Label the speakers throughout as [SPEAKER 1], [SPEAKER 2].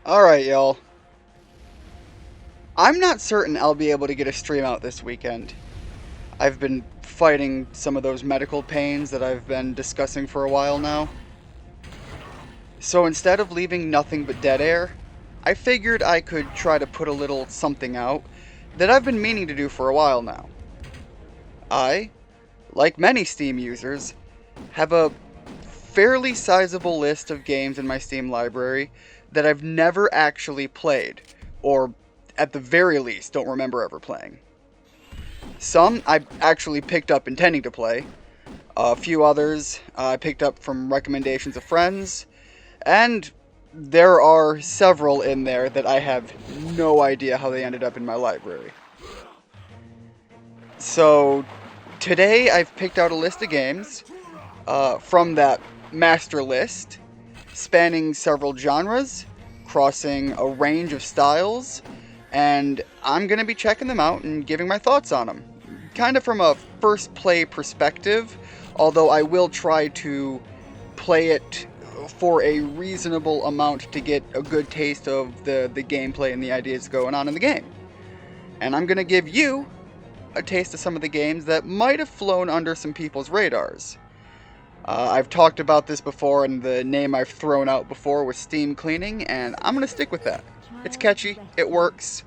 [SPEAKER 1] Alright, y'all. I'm not certain I'll be able to get a stream out this weekend. I've been fighting some of those medical pains that I've been discussing for a while now. So instead of leaving nothing but dead air, I figured I could try to put a little something out that I've been meaning to do for a while now. I, like many Steam users, have a fairly sizable list of games in my Steam library that I've never actually played, or at the very least don't remember ever playing. Some I actually picked up intending to play, a few others I picked up from recommendations of friends, and there are several in there that I have no idea how they ended up in my library. So today I've picked out a list of games from that master list, spanning several genres, crossing a range of styles, and I'm going to be checking them out and giving my thoughts on them. Kind of from a first play perspective, although I will try to play it for a reasonable amount to get a good taste of the gameplay and the ideas going on in the game. And I'm going to give you a taste of some of the games that might have flown under some people's radars. I've talked about this before, and the name I've thrown out before was Steam Cleaning, and I'm going to stick with that. It's catchy, it works,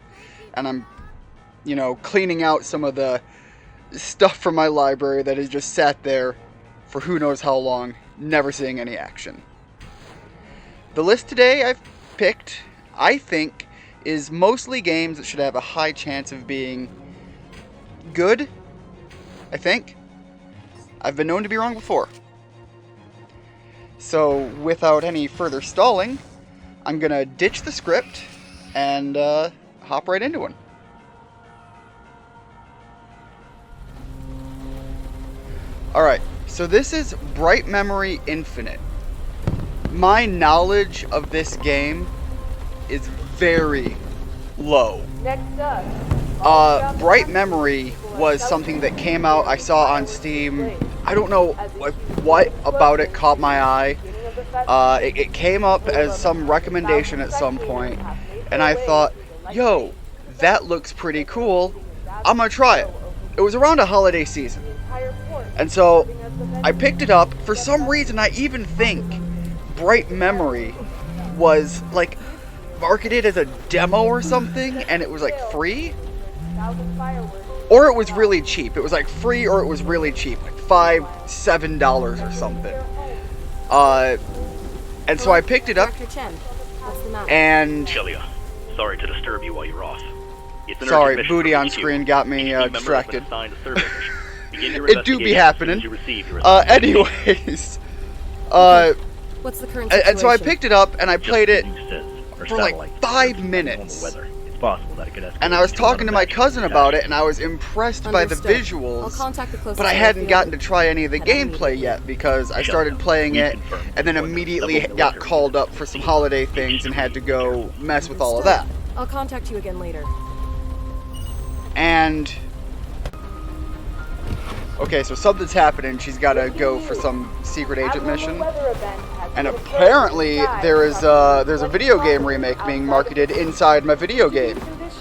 [SPEAKER 1] and I'm, cleaning out some of the stuff from my library that has just sat there for who knows how long, never seeing any action. The list today I've picked, I think, is mostly games that should have a high chance of being good, I think. I've been known to be wrong before. So, without any further stalling, I'm gonna ditch the script and hop right into one. Alright, so this is Bright Memory Infinite. My knowledge of this game is very low.
[SPEAKER 2] Next up,
[SPEAKER 1] Bright Memory was something that came out, I saw on Steam. I don't know what about it caught my eye. It came up as some recommendation at some point, and I thought, yo, that looks pretty cool. I'm gonna try it. It was around a holiday season, and so I picked it up. For some reason, I even think Bright Memory was like marketed as a demo or something, and it was like free, or it was really cheap. It was like free, or it was really cheap, like $5-7 or something. And so I picked it up,
[SPEAKER 3] Dr. Chen, what's the matter?
[SPEAKER 1] and
[SPEAKER 4] Shelia, sorry to disturb you while you're off. It's an
[SPEAKER 1] sorry,
[SPEAKER 4] urgent mission
[SPEAKER 1] booty
[SPEAKER 4] from
[SPEAKER 1] on
[SPEAKER 4] EQ.
[SPEAKER 1] screen got me
[SPEAKER 4] Each team member has been
[SPEAKER 1] distracted.
[SPEAKER 4] assigned a survey mission. Begin your
[SPEAKER 1] It do be
[SPEAKER 4] investigation
[SPEAKER 1] happening.
[SPEAKER 4] as soon as you receive your assignment.
[SPEAKER 1] Anyways,
[SPEAKER 3] What's the current situation?
[SPEAKER 1] and so I picked it up and I
[SPEAKER 4] Just
[SPEAKER 1] played
[SPEAKER 4] as
[SPEAKER 1] it
[SPEAKER 4] the news says, our
[SPEAKER 1] for like
[SPEAKER 4] satellite
[SPEAKER 1] 5
[SPEAKER 4] is in
[SPEAKER 1] minutes.
[SPEAKER 4] normal weather. It's possible that it could escalate
[SPEAKER 1] And I was
[SPEAKER 4] into
[SPEAKER 1] talking to my
[SPEAKER 4] unimaginable
[SPEAKER 1] cousin about it,
[SPEAKER 4] catastrophe.
[SPEAKER 1] and I was impressed by the
[SPEAKER 3] Understood. I'll
[SPEAKER 1] visuals,
[SPEAKER 3] contact the closest
[SPEAKER 1] but I
[SPEAKER 3] airfield.
[SPEAKER 1] hadn't gotten to try any of the
[SPEAKER 3] Head out
[SPEAKER 1] gameplay yet because I
[SPEAKER 4] Shut
[SPEAKER 1] started
[SPEAKER 4] up.
[SPEAKER 1] playing
[SPEAKER 4] We've
[SPEAKER 1] it
[SPEAKER 4] confirmed
[SPEAKER 1] and then
[SPEAKER 4] deployment of
[SPEAKER 1] immediately
[SPEAKER 4] several
[SPEAKER 1] got
[SPEAKER 4] military
[SPEAKER 1] called up
[SPEAKER 4] units.
[SPEAKER 1] for some holiday things and had to go mess with all of that.
[SPEAKER 3] Understood. I'll contact you again later.
[SPEAKER 1] And okay, so something's happening. She's got to go for some secret agent mission. And apparently there's a video game remake being marketed inside my video game.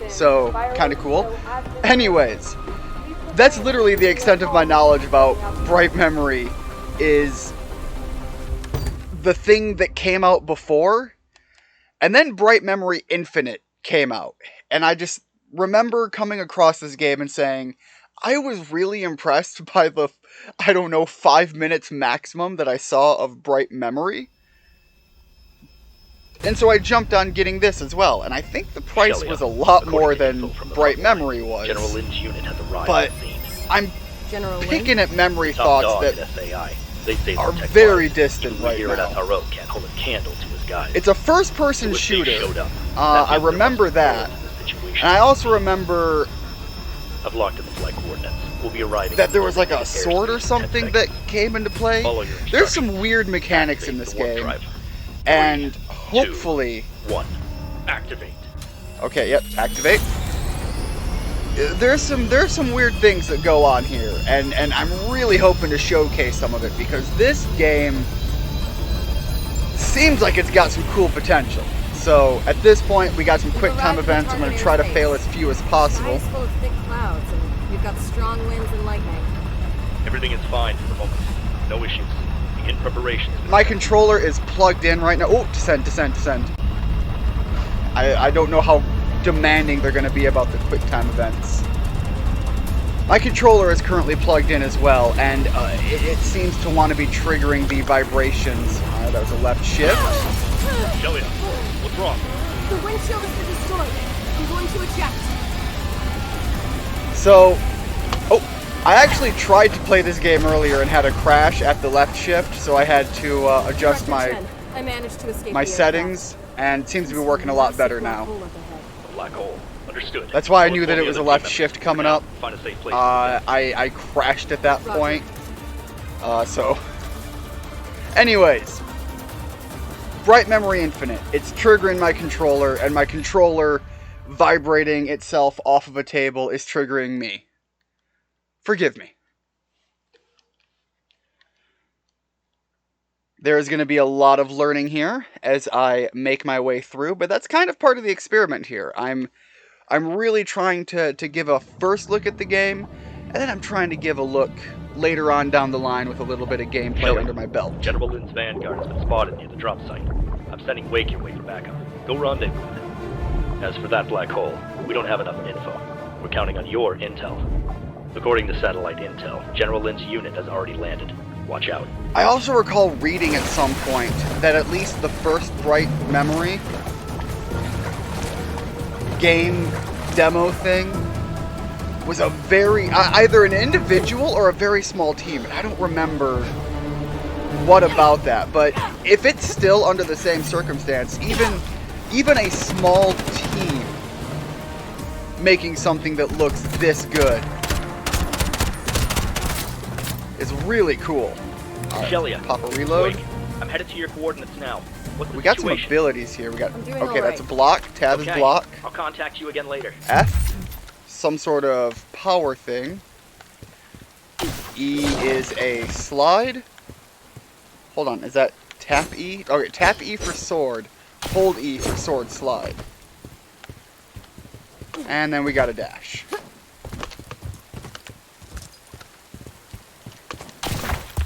[SPEAKER 1] So, kind of cool. Anyways, that's literally the extent of my knowledge about Bright Memory, is the thing that came out before, and then Bright Memory Infinite came out. And I just remember coming across this game and saying, I was really impressed by the, 5 minutes maximum that I saw of Bright Memory. And so I jumped on getting this as well, and I think the price
[SPEAKER 4] Shelia,
[SPEAKER 1] was a lot
[SPEAKER 4] according
[SPEAKER 1] more
[SPEAKER 4] to
[SPEAKER 1] than
[SPEAKER 4] info from the
[SPEAKER 1] Bright
[SPEAKER 4] front line,
[SPEAKER 1] Memory was.
[SPEAKER 4] General Lin's unit has arrived
[SPEAKER 1] But
[SPEAKER 4] on scene.
[SPEAKER 1] I'm
[SPEAKER 3] General Lin?
[SPEAKER 1] picking at memory
[SPEAKER 4] Top
[SPEAKER 1] thoughts
[SPEAKER 4] dog
[SPEAKER 1] that
[SPEAKER 4] at SAI. They say
[SPEAKER 1] are
[SPEAKER 4] their tech
[SPEAKER 1] very
[SPEAKER 4] wise,
[SPEAKER 1] distant
[SPEAKER 4] even we
[SPEAKER 1] right
[SPEAKER 4] here
[SPEAKER 1] now.
[SPEAKER 4] at SRO can't hold a candle to his guys.
[SPEAKER 1] it's a first-person
[SPEAKER 4] If they
[SPEAKER 1] shooter.
[SPEAKER 4] showed up,
[SPEAKER 1] I
[SPEAKER 4] that means there
[SPEAKER 1] remember
[SPEAKER 4] must be
[SPEAKER 1] that.
[SPEAKER 4] more to the situation.
[SPEAKER 1] And I also remember
[SPEAKER 4] I've locked in the flight coordinates. We'll be arriving.
[SPEAKER 1] that there was like a
[SPEAKER 4] at the
[SPEAKER 1] sword or
[SPEAKER 4] airspace in 10
[SPEAKER 1] something that
[SPEAKER 4] seconds.
[SPEAKER 1] came into play.
[SPEAKER 4] Follow your
[SPEAKER 1] There's some
[SPEAKER 4] instructions.
[SPEAKER 1] weird mechanics in
[SPEAKER 4] Activate
[SPEAKER 1] this
[SPEAKER 4] the warp
[SPEAKER 1] game.
[SPEAKER 4] drive.
[SPEAKER 1] And
[SPEAKER 4] 3,
[SPEAKER 1] hopefully...
[SPEAKER 4] 1. Activate.
[SPEAKER 1] Okay, yep, activate. There's some weird things that go on here, and I'm really hoping to showcase some of it, because this game seems like it's got some cool potential. So at this point, we got some quick time events. I'm going to try to fail as few as
[SPEAKER 3] The sky
[SPEAKER 1] possible.
[SPEAKER 3] is full of thick clouds, and we've got strong winds and lightning.
[SPEAKER 4] Everything is fine for the moment. No issues. Begin preparations.
[SPEAKER 1] My controller is plugged in right now. Oh, descend, descend, descend. I don't know how demanding they're going to be about the quick time events. My controller is currently plugged in as well, and it seems to want to be triggering the vibrations. That was a left shift.
[SPEAKER 4] Shelia, what's wrong?
[SPEAKER 3] The windshield has been destroyed. I'm going to eject.
[SPEAKER 1] So, I actually tried to play this game earlier and had a crash at the left shift, so I had to adjust
[SPEAKER 3] Director Chen, I managed to escape
[SPEAKER 1] my
[SPEAKER 3] the
[SPEAKER 1] settings, and it seems to be working a lot better now.
[SPEAKER 4] A black hole. Understood.
[SPEAKER 1] That's why I
[SPEAKER 4] I'll
[SPEAKER 1] knew that
[SPEAKER 4] inform
[SPEAKER 1] it
[SPEAKER 4] the
[SPEAKER 1] was a
[SPEAKER 4] other
[SPEAKER 1] left
[SPEAKER 4] team
[SPEAKER 1] shift
[SPEAKER 4] members.
[SPEAKER 1] coming
[SPEAKER 4] For now,
[SPEAKER 1] up.
[SPEAKER 4] Find a safe place.
[SPEAKER 1] I crashed at that point. So, anyways, Bright Memory Infinite. It's triggering my controller, and my controller vibrating itself off of a table is triggering me. Forgive me. There is going to be a lot of learning here as I make my way through, but that's kind of part of the experiment here. I'm really trying to give a first look at the game, and then I'm trying to give a look later on down the line with a little bit of gameplay
[SPEAKER 4] Shelia,
[SPEAKER 1] under my belt.
[SPEAKER 4] General Lin's vanguard has been spotted near the drop site. I'm sending Wake your way for backup. Go rendezvous with it. As for that black hole, we don't have enough info. We're counting on your intel. According to satellite intel, General Lin's unit has already landed. Watch out.
[SPEAKER 1] I also recall reading at some point that at least the first Bright Memory game demo thing was a very, either an individual or a very small team. I don't remember what about that, but if it's still under the same circumstance, even a small team making something that looks this good is really cool. Right,
[SPEAKER 4] Shelia,
[SPEAKER 1] pop a reload.
[SPEAKER 4] Wake, I'm headed to your coordinates now. What's the
[SPEAKER 1] We got some
[SPEAKER 4] situation?
[SPEAKER 1] abilities here. We got
[SPEAKER 3] I'm doing
[SPEAKER 1] okay.
[SPEAKER 3] all
[SPEAKER 1] That's a
[SPEAKER 3] right.
[SPEAKER 1] block. Tab is
[SPEAKER 4] Okay,
[SPEAKER 1] block.
[SPEAKER 4] I'll contact you again later.
[SPEAKER 1] F, some sort of power thing. E is a slide. Hold on, is that tap E? Okay, tap E for sword. Hold E for sword slide. And then we got a dash.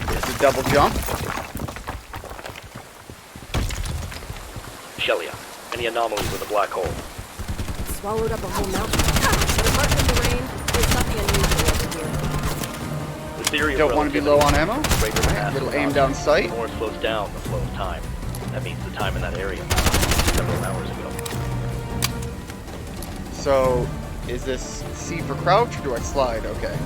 [SPEAKER 1] There's a double jump.
[SPEAKER 4] Shelia, any anomalies with the black hole?
[SPEAKER 3] Swallowed up a whole mountain. But apart from the rain, there's nothing unusual over here.
[SPEAKER 4] The theory
[SPEAKER 1] Don't
[SPEAKER 4] of
[SPEAKER 1] want to be
[SPEAKER 4] relativity
[SPEAKER 1] low on ammo.
[SPEAKER 4] is greater than
[SPEAKER 1] Alright, little
[SPEAKER 4] astral
[SPEAKER 1] aim down sight.
[SPEAKER 4] The more it slows down the flow of time. That means the time in that area several hours ago.
[SPEAKER 1] So, is this C for crouch or do I slide? Okay.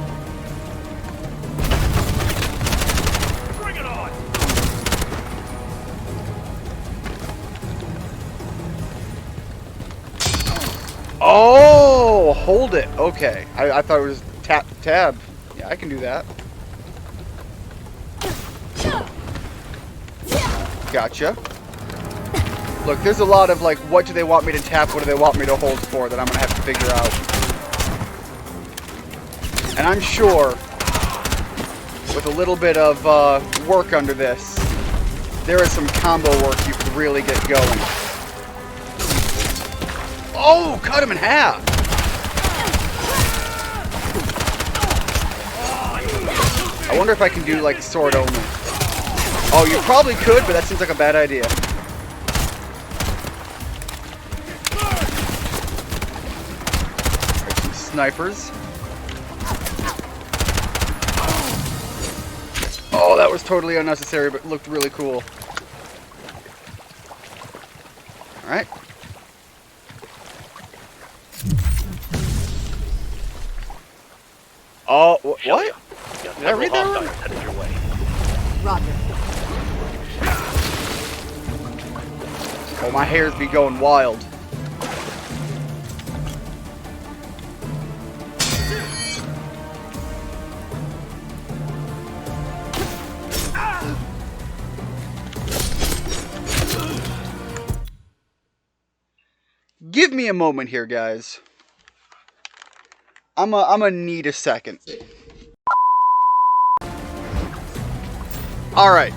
[SPEAKER 4] Bring it on!
[SPEAKER 1] Oh, hold it. Okay. I thought it was tab. Yeah, I can do that. Gotcha. Look, there's a lot of like, what do they want me to tap? What do they want me to hold for that I'm going to have to figure out. And I'm sure, with a little bit of work under this, there is some combo work you could really get going. Oh, cut him in half. I wonder if I can do like sword only. Oh, you probably could, but that seems like a bad idea. There's some snipers. Oh, that was totally unnecessary, but looked really cool. Alright. Oh, what?
[SPEAKER 4] Shelia, got
[SPEAKER 1] Did I read that
[SPEAKER 4] several
[SPEAKER 1] wrong?
[SPEAKER 4] hostiles headed your way.
[SPEAKER 3] Roger.
[SPEAKER 1] Oh, my hairs be going wild. Give me a moment here, guys. I'm gonna need a second. Alright.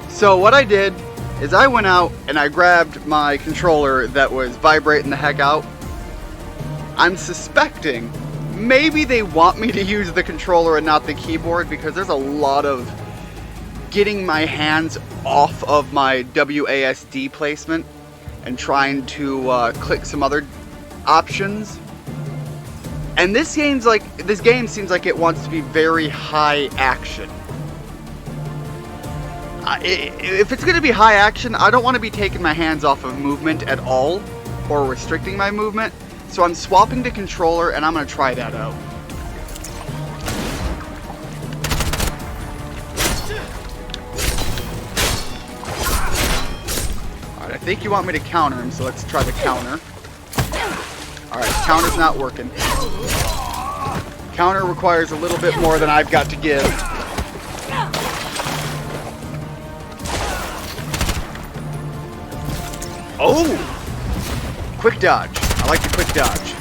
[SPEAKER 1] So what I did is I went out and I grabbed my controller that was vibrating the heck out. I'm suspecting maybe they want me to use the controller and not the keyboard because there's a lot of getting my hands off of my WASD placement and trying to click some other options. And this game seems like it wants to be very high action. If it's going to be high action, I don't want to be taking my hands off of movement at all or restricting my movement. So I'm swapping to controller and I'm going to try that out. Alright, I think you want me to counter him, so let's try the counter. Alright, counter's not working. Counter requires a little bit more than I've got to give. Oh! Quick dodge. I like the quick dodge.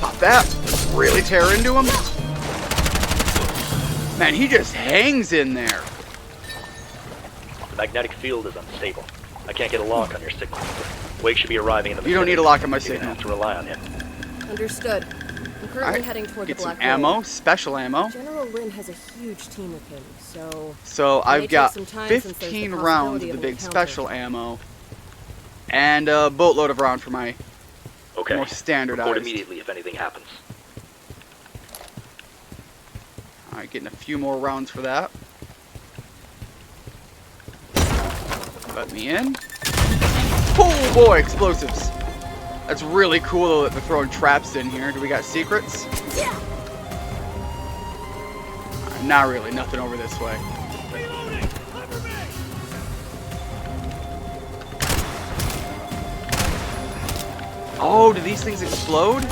[SPEAKER 1] Pop that. Really tear into him. Man, he just hangs in there.
[SPEAKER 4] The magnetic field is unstable. I can't get a lock on your signal. Wake should be arriving in the
[SPEAKER 1] You don't need a lock on my
[SPEAKER 4] You're
[SPEAKER 1] signal.
[SPEAKER 4] gonna have to rely on him.
[SPEAKER 3] Understood. I'm currently heading toward
[SPEAKER 1] Get
[SPEAKER 3] the
[SPEAKER 1] some
[SPEAKER 3] black
[SPEAKER 1] ammo,
[SPEAKER 3] hole.
[SPEAKER 1] special ammo.
[SPEAKER 3] General Lin has a huge team with him, so...
[SPEAKER 1] So
[SPEAKER 3] It may
[SPEAKER 1] I've
[SPEAKER 3] take
[SPEAKER 1] got
[SPEAKER 3] some time since there's the
[SPEAKER 1] 15 rounds
[SPEAKER 3] possibility
[SPEAKER 1] of the
[SPEAKER 3] of an
[SPEAKER 1] big
[SPEAKER 3] encounter.
[SPEAKER 1] special ammo. And a boatload of round for my
[SPEAKER 4] Okay.
[SPEAKER 1] more standardized.
[SPEAKER 4] Report immediately if anything happens.
[SPEAKER 1] Alright, getting a few more rounds for that. Let me in. Oh boy, explosives. That's really cool that they're throwing traps in here. Do we got secrets?
[SPEAKER 3] Yeah.
[SPEAKER 1] Not really, nothing over this way. Oh, do these things explode?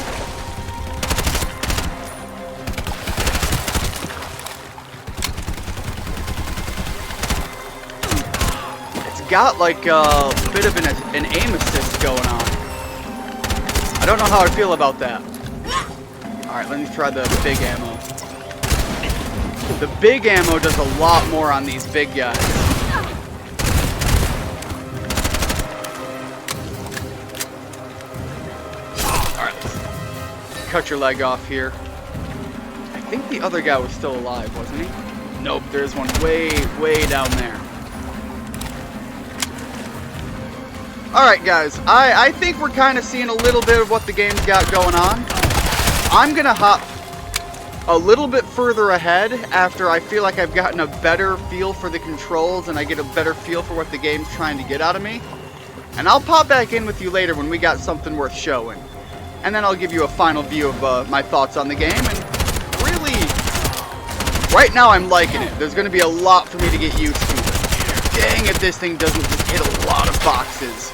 [SPEAKER 1] It's got like a bit of an aim assist going on. I don't know how I feel about that. Alright, let me try the big ammo. The big ammo does a lot more on these big guys. Alright, let's cut your leg off here. I think the other guy was still alive, wasn't he? Nope, there's one way, way down there. Alright guys, I think we're kind of seeing a little bit of what the game's got going on. I'm gonna hop a little bit further ahead after I feel like I've gotten a better feel for the controls and I get a better feel for what the game's trying to get out of me. And I'll pop back in with you later when we got something worth showing. And then I'll give you a final view of my thoughts on the game. And really, right now I'm liking it. There's going to be a lot for me to get used to. Dang if this thing doesn't just hit a lot of boxes.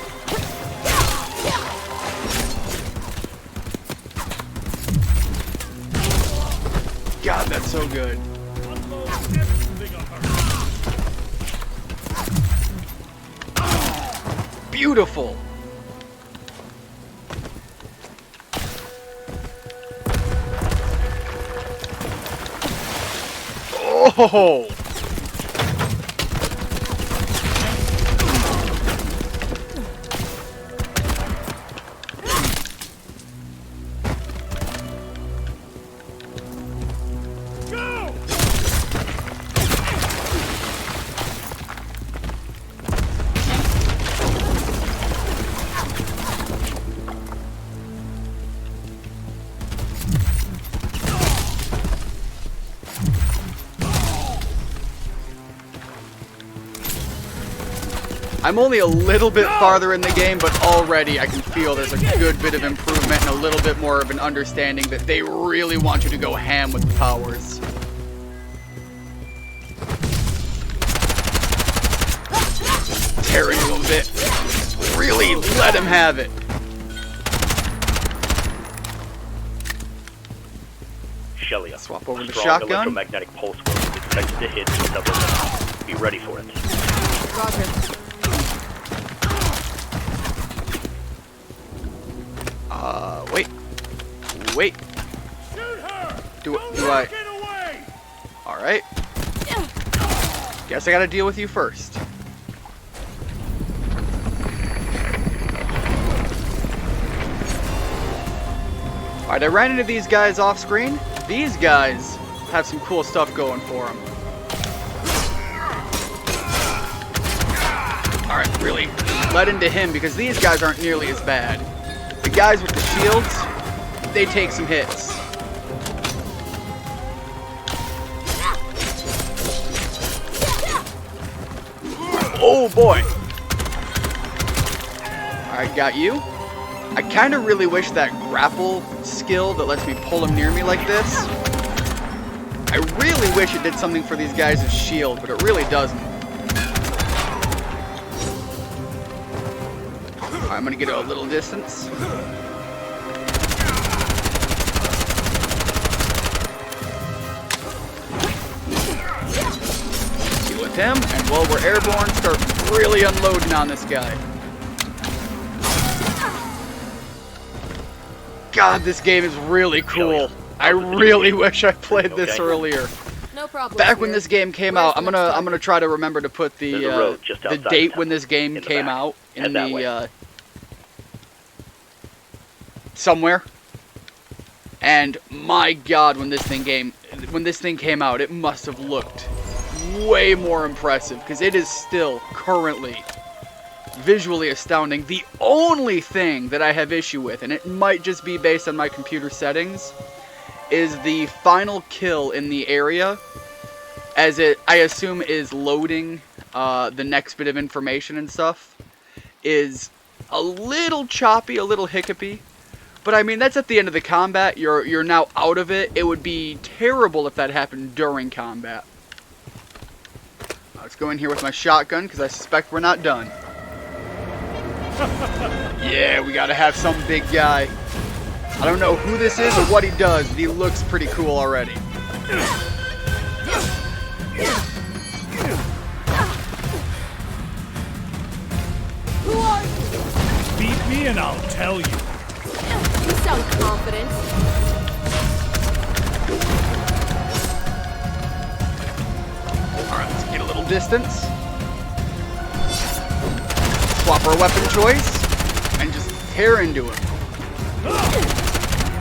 [SPEAKER 1] God, that's so good. Beautiful. Oh. I'm only a little bit farther in the game, but already I can feel there's a good bit of improvement and a little bit more of an understanding that they really want you to go ham with the powers. Tear into him a bit. Really let him have it.
[SPEAKER 4] Shelia,
[SPEAKER 1] Swap over
[SPEAKER 4] a
[SPEAKER 1] the
[SPEAKER 4] strong
[SPEAKER 1] shotgun.
[SPEAKER 4] electromagnetic pulse wave is expected to hit in several minutes. Be ready for it.
[SPEAKER 3] Roger.
[SPEAKER 1] Wait. Do I? All right. Guess I gotta deal with you first. Alright, I ran into these guys off screen. These guys have some cool stuff going for them. Alright, really let into him because these guys aren't nearly as bad. The guys with the shields, they take some hits. Oh boy! Alright, got you. I kind of really wish that grapple skill that lets me pull them near me like this. I really wish it did something for these guys' shield, but it really doesn't. Alright, I'm gonna get a little distance. Deal with him, and while we're airborne, start really unloading on this guy. God, this game is really cool. I really wish I played this earlier.
[SPEAKER 3] No problem.
[SPEAKER 1] Back when this game came out, I'm gonna try to remember to put the date when this game came out in the somewhere. And my God, when this thing came out, it must have looked way more impressive because it is still currently visually astounding. The only thing that I have issue with, and it might just be based on my computer settings, is the final kill in the area, as it, I assume, is loading the next bit of information and stuff, is a little choppy, a little hiccupy. But I mean, that's at the end of the combat. You're now out of it. It would be terrible if that happened during combat. Let's go in here with my shotgun because I suspect we're not done. Yeah, we gotta have some big guy. I don't know who this is or what he does, but he looks pretty cool already.
[SPEAKER 3] Who are you?
[SPEAKER 5] Beat me and I'll tell you.
[SPEAKER 3] You sound confident.
[SPEAKER 1] Alright, let's get a little distance. Swap our weapon choice and just tear into him.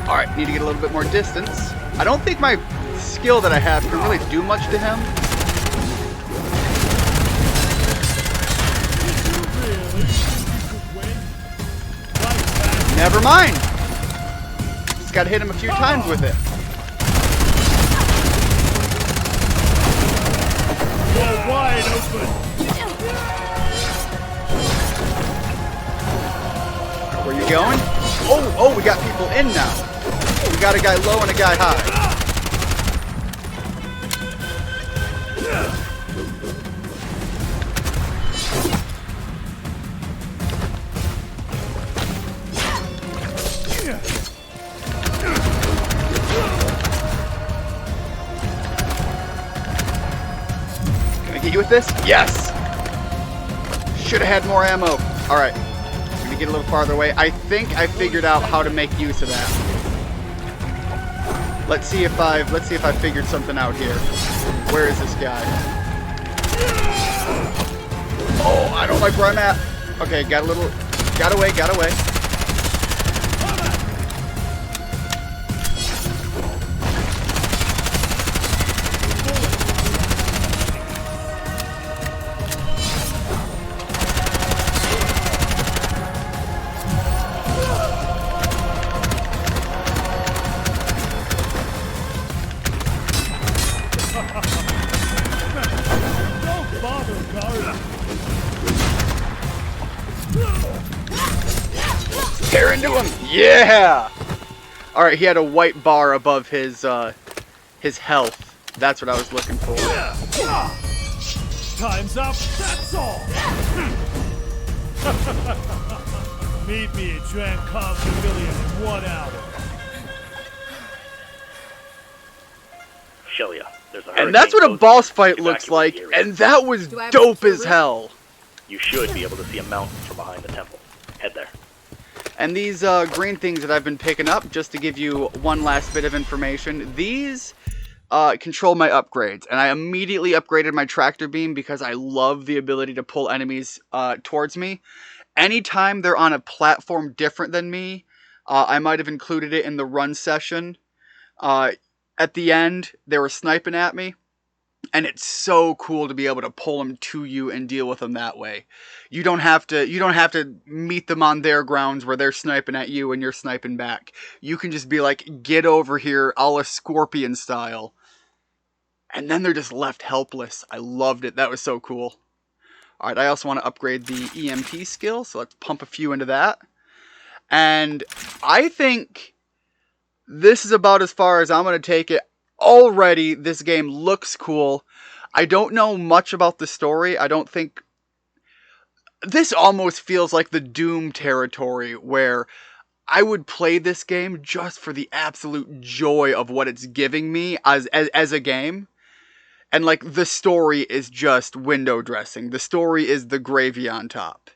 [SPEAKER 1] Alright, need to get a little bit more distance. I don't think my skill that I have can really do much to him. Never mind. Just gotta hit him a few times with it.
[SPEAKER 5] You're wide open.
[SPEAKER 1] Where you going? Oh, we got people in now. We got a guy low and a guy high. Can I get you with this? Yes! Should have had more ammo. Alright. Get a little farther away. I think I figured out how to make use of that. Let's see if I figured something out here. Where is this guy? Oh, I don't like where I'm at. Okay, got away. Tear into him! Yeah! Alright, he had a white bar above his health. That's what I was looking for.
[SPEAKER 5] Time's up, that's all! Meet me at Drancom Pavilion in 1 hour.
[SPEAKER 4] Shelia, there's a
[SPEAKER 1] And that's what a
[SPEAKER 4] hurricane
[SPEAKER 1] boss fight
[SPEAKER 4] close.
[SPEAKER 1] looks like,
[SPEAKER 4] Evacuate the area.
[SPEAKER 1] and that was
[SPEAKER 3] Do I have
[SPEAKER 1] dope
[SPEAKER 3] to
[SPEAKER 1] as hell.
[SPEAKER 4] You should be able to see a mountain from behind the temple. Head there.
[SPEAKER 1] And these green things that I've been picking up, just to give you one last bit of information, these control my upgrades. And I immediately upgraded my tractor beam because I love the ability to pull enemies towards me. Anytime they're on a platform different than me, I might have included it in the run session. At the end, they were sniping at me. And it's so cool to be able to pull them to you and deal with them that way. You don't have to meet them on their grounds where they're sniping at you and you're sniping back. You can just be like, get over here, a la Scorpion style. And then they're just left helpless. I loved it. That was so cool. Alright, I also want to upgrade the EMP skill, so let's pump a few into that. And I think this is about as far as I'm going to take it. Already, this game looks cool. I don't know much about the story. I don't think... This almost feels like the Doom territory, where I would play this game just for the absolute joy of what it's giving me as a game. And, like, the story is just window dressing. The story is the gravy on top.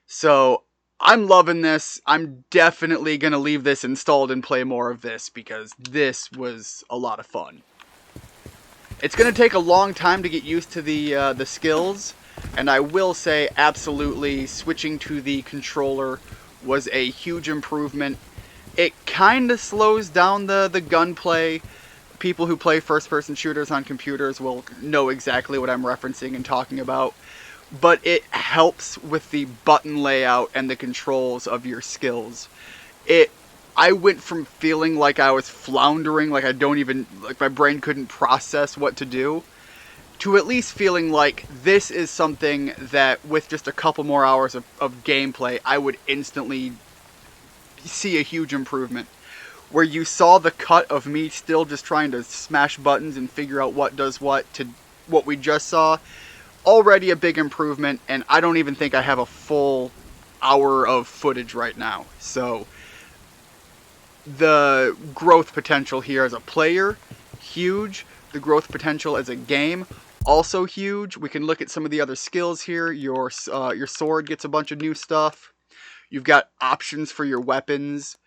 [SPEAKER 1] So, I'm loving this. I'm definitely going to leave this installed and play more of this because this was a lot of fun. It's going to take a long time to get used to the skills, and I will say absolutely switching to the controller was a huge improvement. It kind of slows down the gunplay. People who play first-person shooters on computers will know exactly what I'm referencing and talking about. But it helps with the button layout and the controls of your skills. I went from feeling like I was floundering, like like my brain couldn't process what to do, to at least feeling like this is something that with just a couple more hours of gameplay, I would instantly see a huge improvement. Where you saw the cut of me still just trying to smash buttons and figure out what does what to what we just saw. Already a big improvement, and I don't even think I have a full hour of footage right now. So, the growth potential here as a player, huge. The growth potential as a game, also huge. We can look at some of the other skills here. Your sword gets a bunch of new stuff. You've got options for your weapons.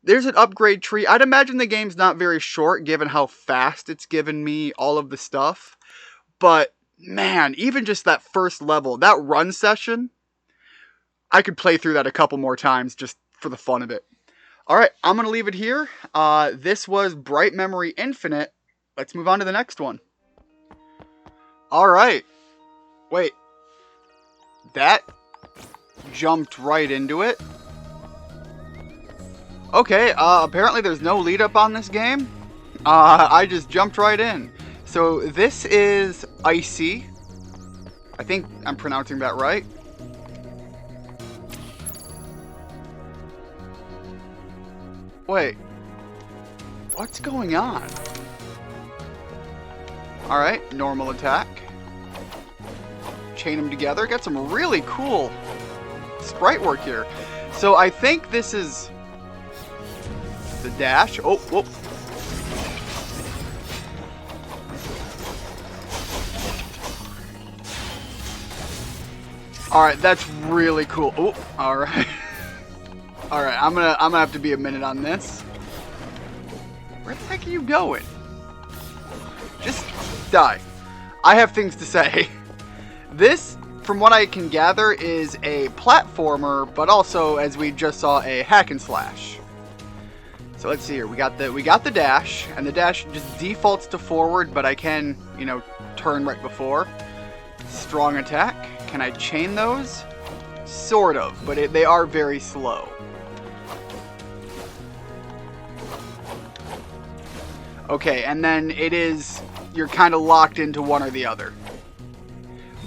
[SPEAKER 1] There's an upgrade tree. I'd imagine the game's not very short, given how fast it's given me all of the stuff. But man, even just that first level, that run session, I could play through that a couple more times just for the fun of it. Alright, I'm going to leave it here. This was Bright Memory Infinite. Let's move on to the next one. Alright. Wait. That jumped right into it. Okay, apparently there's no lead up on this game. I just jumped right in. So this is ICEY. I think I'm pronouncing that right. Wait. What's going on? Alright, normal attack. Chain them together. Got some really cool sprite work here. So I think this is the dash. Oh, whoop. Alright, that's really cool. Oh, alright. Alright, I'm gonna have to be a minute on this. Where the heck are you going? Just die. I have things to say. This, from what I can gather, is a platformer, but also, as we just saw, a hack and slash. So let's see here. We got the dash, and the dash just defaults to forward, but I can, turn right before. Strong attack. Can I chain those? Sort of, but they are very slow. Okay, and then you're kind of locked into one or the other.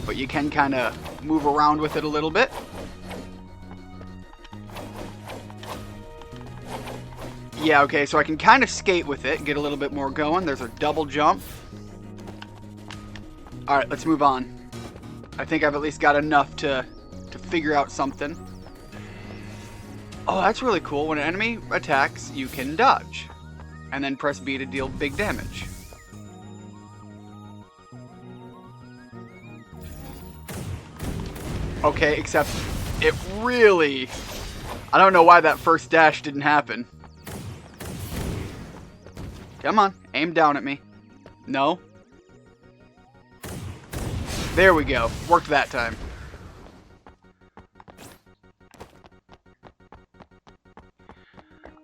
[SPEAKER 1] But you can kind of move around with it a little bit. Yeah, okay, so I can kind of skate with it, get a little bit more going. There's a double jump. Alright, let's move on. I think I've at least got enough to figure out something. Oh, that's really cool. When an enemy attacks, you can dodge. And then press B to deal big damage. Okay, except it really... I don't know why that first dash didn't happen. Come on, aim down at me. No? There we go. Worked that time.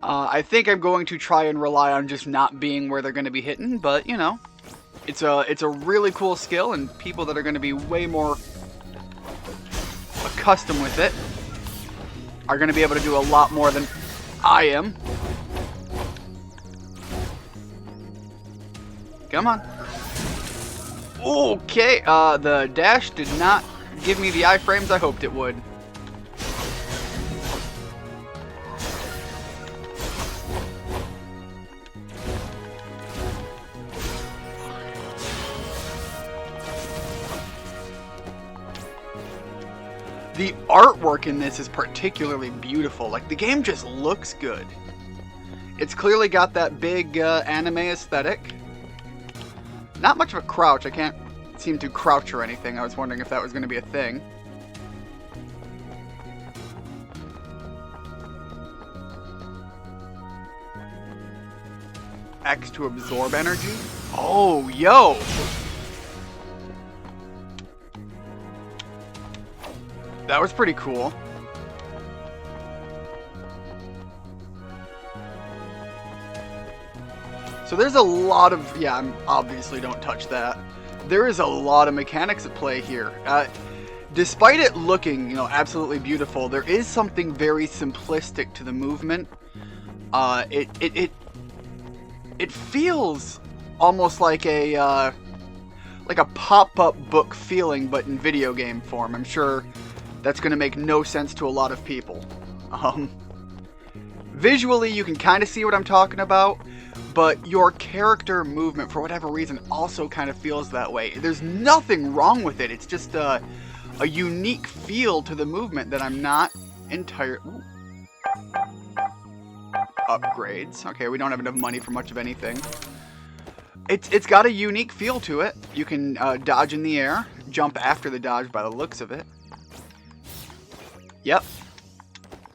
[SPEAKER 1] I think I'm going to try and rely on just not being where they're going to be hitting, but, you know, it's a really cool skill, and people that are going to be way more accustomed with it are going to be able to do a lot more than I am. Come on. Okay, the dash did not give me the iframes I hoped it would. The artwork in this is particularly beautiful. Like, the game just looks good. It's clearly got that big anime aesthetic. Not much of a crouch. I can't seem to crouch or anything. I was wondering if that was going to be a thing. X to absorb energy? Oh, yo! That was pretty cool. So there's a lot of... Yeah, obviously don't touch that. There is a lot of mechanics at play here. Despite it looking, you know, absolutely beautiful, there is something very simplistic to the movement. It feels almost like a pop-up book feeling, but in video game form. I'm sure that's going to make no sense to a lot of people. Visually, you can kind of see what I'm talking about, but your character movement, for whatever reason, also kind of feels that way. There's nothing wrong with it. It's just a unique feel to the movement that I'm not entirely... Upgrades. Okay, we don't have enough money for much of anything. It's got a unique feel to it. You can dodge in the air, jump after the dodge by the looks of it. Yep.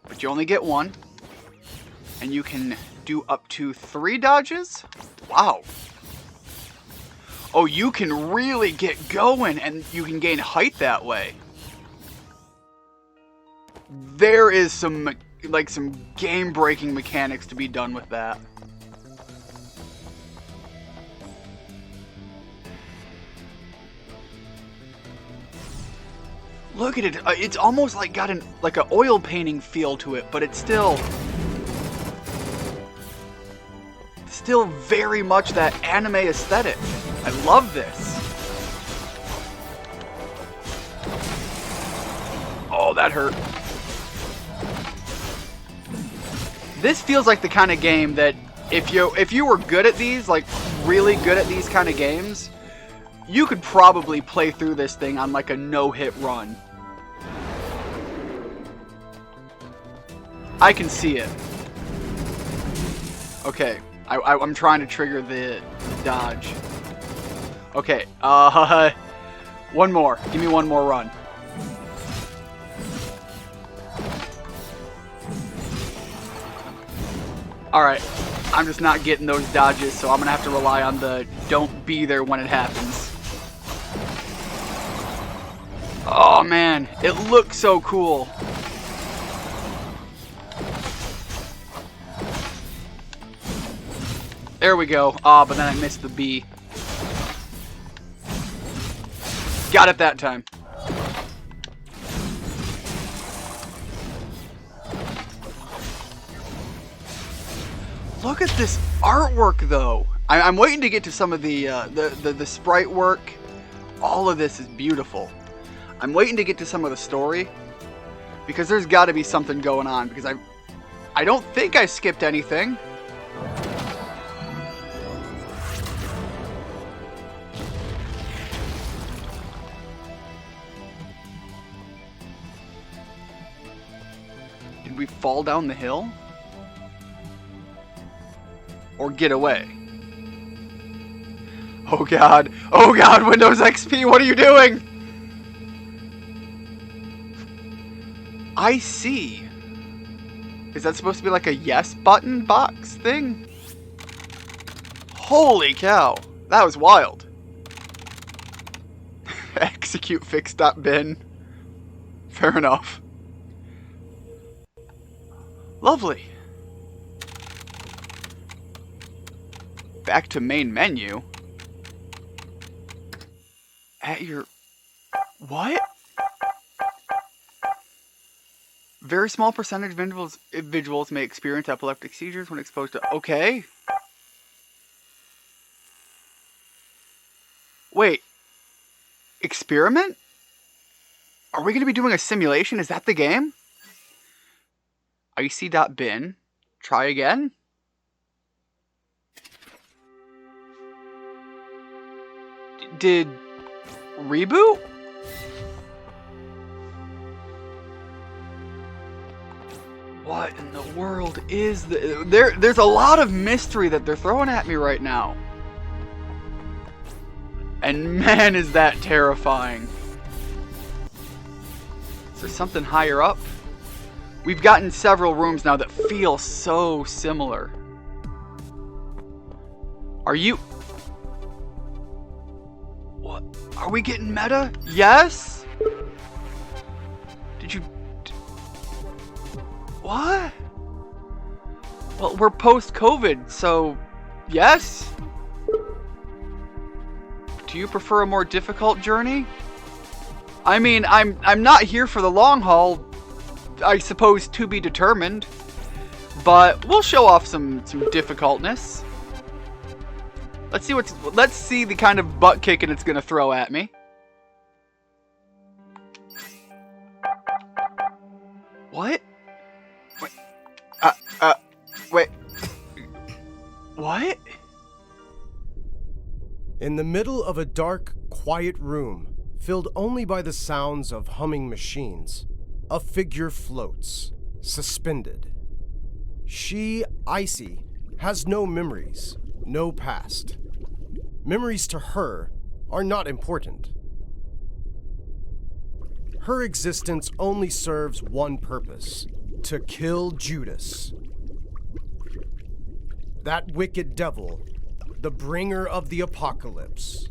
[SPEAKER 1] But you only get one. And you can do up to 3 dodges? Wow. Oh, you can really get going, and you can gain height that way. There is some game-breaking mechanics to be done with that. Look at it. It's almost like got an oil painting feel to it, but it's still very much that anime aesthetic. I love this. Oh, that hurt. This feels like the kind of game that if you were good at these, like really good at these kind of games, you could probably play through this thing on like a no-hit run. I can see it. Okay, I'm trying to trigger the dodge. Okay, one more. Give me one more run. Alright, I'm just not getting those dodges, so I'm gonna have to rely on the don't be there when it happens. Oh man, it looks so cool. There we go. Ah, but then I missed the B. Got it that time. Look at this artwork, though. I'm waiting to get to some of the sprite work. All of this is beautiful. I'm waiting to get to some of the story, because there's got to be something going on. Because I don't think I skipped anything. Did we fall down the hill? Or get away? Oh god. Oh god, Windows XP, what are you doing? ICEY. Is that supposed to be like a yes button box thing? Holy cow. That was wild. Execute fix.bin. Fair enough. Lovely. Back to main menu. At your... What? Very small percentage of individuals may experience epileptic seizures when exposed to... Okay. Wait. Experiment? Are we going to be doing a simulation? Is that the game? ICEY.bin. Try again. Did... Reboot? What in the world is there's a lot of mystery that they're throwing at me right now. And man, is that terrifying. Is there something higher up? We've gotten several rooms now that feel so similar. Are you... What? Are we getting meta? Yes? Did you... What? Well, we're post-COVID, so... Yes? Do you prefer a more difficult journey? I mean, I'm not here for the long haul. I suppose to be determined. But we'll show off some difficultness. Let's see the kind of butt kicking it's gonna throw at me. What? Wait. What?
[SPEAKER 6] In the middle of a dark, quiet room, filled only by the sounds of humming machines, a figure floats, suspended. She, ICEY, has no memories, no past. Memories to her are not important. Her existence only serves one purpose: to kill Judas. That wicked devil, the bringer of the apocalypse.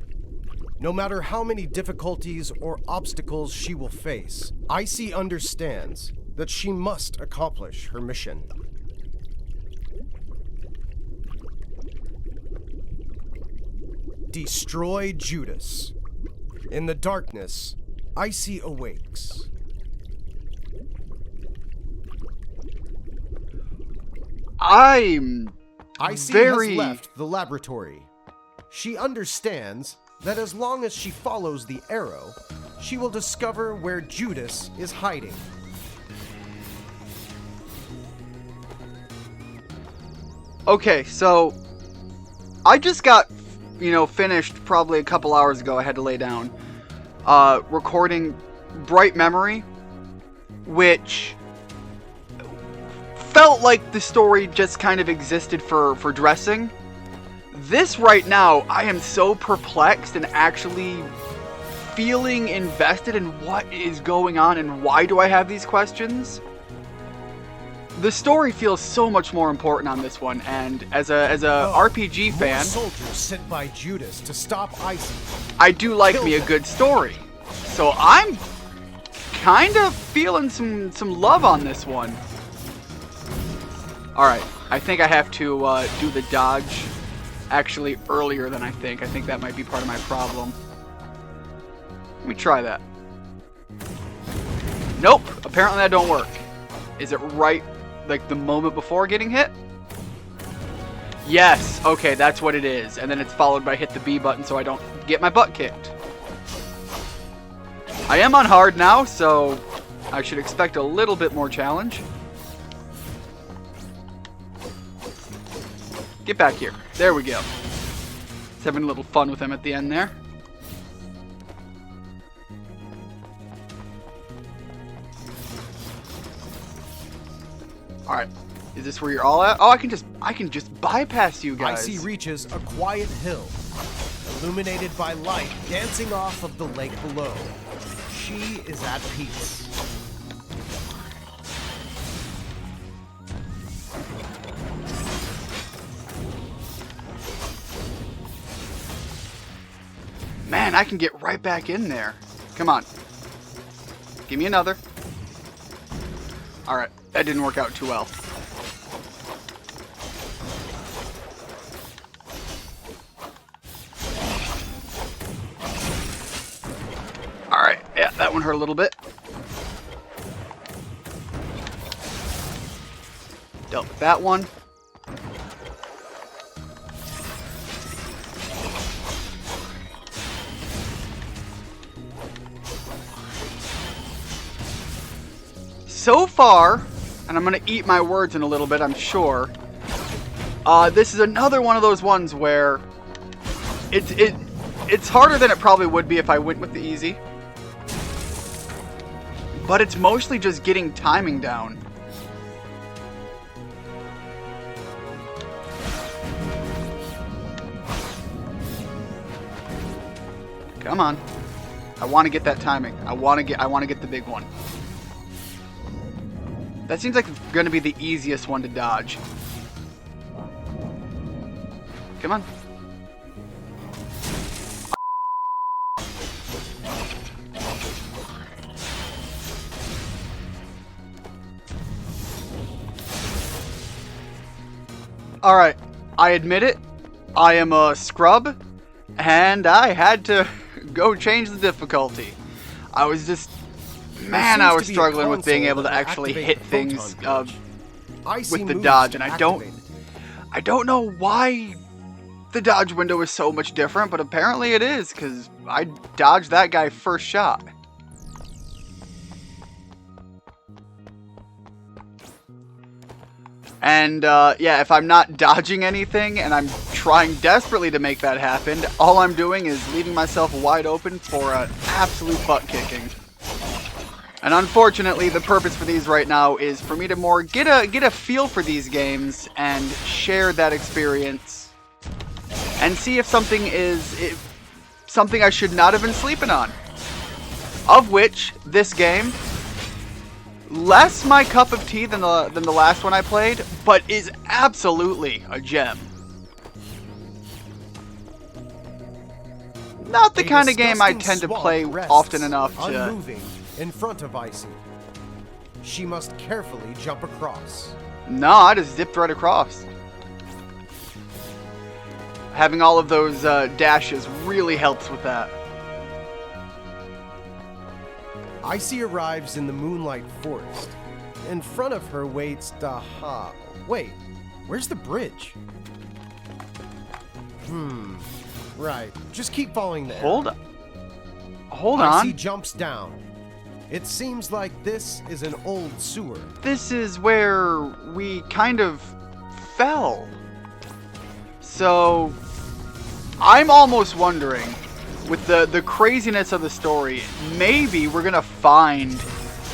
[SPEAKER 6] No matter how many difficulties or obstacles she will face, ICEY understands that she must accomplish her mission. Destroy Judas. In the darkness, ICEY awakes. ICEY has left the laboratory. She understands that as long as she follows the arrow, she will discover where Judas is hiding.
[SPEAKER 1] Okay, so I just got, finished probably a couple hours ago. I had to lay down recording Bright Memory, which felt like the story just kind of existed for dressing. This right now, I am so perplexed and actually feeling invested in what is going on and why do I have these questions. The story feels so much more important on this one, and as a RPG fan,
[SPEAKER 6] soldiers sent by Judas to stop ICEY.
[SPEAKER 1] I do like me a good story. So I'm kind of feeling some love on this one. Alright, I think I have to do the dodge actually earlier than I think. I think that might be part of my problem. Let me try that. Nope, apparently that don't work. Is it right, like the moment before getting hit? Yes, okay, that's what it is. And then it's followed by hit the B button so I don't get my butt kicked. I am on hard now, so I should expect a little bit more challenge. Get back here. There we go. Just having a little fun with him at the end there. Alright. Is this where you're all at? Oh, I can just bypass you guys.
[SPEAKER 6] ICEY reaches a quiet hill, illuminated by light dancing off of the lake below. She is at peace.
[SPEAKER 1] Man, I can get right back in there. Come on. Give me another. Alright, that didn't work out too well. Alright, yeah, that one hurt a little bit. Dealt with that one. So far, and I'm going to eat my words in a little bit, I'm sure, this is another one of those ones where it's harder than it probably would be if I went with the easy. But it's mostly just getting timing down. Come on. I want to get that timing. I want to get the big one. That seems like it's going to be the easiest one to dodge. Come on. Alright, I admit it. I am a scrub, and I had to go change the difficulty. I was just... Man, I was struggling with being able to actually hit things with the dodge, and I don't know why the dodge window is so much different, but apparently it is, because I dodged that guy first shot. And, yeah, if I'm not dodging anything, and I'm trying desperately to make that happen, all I'm doing is leaving myself wide open for an absolute butt-kicking. And unfortunately, the purpose for these right now is for me to more get a feel for these games and share that experience and see if something is something I should not have been sleeping on. Of which this game, less my cup of tea than the last one I played, but is absolutely a gem. Not the kind of game I tend to play often enough to.
[SPEAKER 6] Unmoving in front of ICEY. She must carefully jump across.
[SPEAKER 1] No, I just zipped right across. Having all of those dashes really helps with that.
[SPEAKER 6] ICEY arrives in the Moonlight Forest. In front of her waits Daha. Wait, where's the bridge? Right. Just keep following there.
[SPEAKER 1] Hold on.
[SPEAKER 6] ICEY jumps down. It seems like this is an old sewer.
[SPEAKER 1] This is where we kind of fell. So, I'm almost wondering, with the craziness of the story, maybe we're gonna find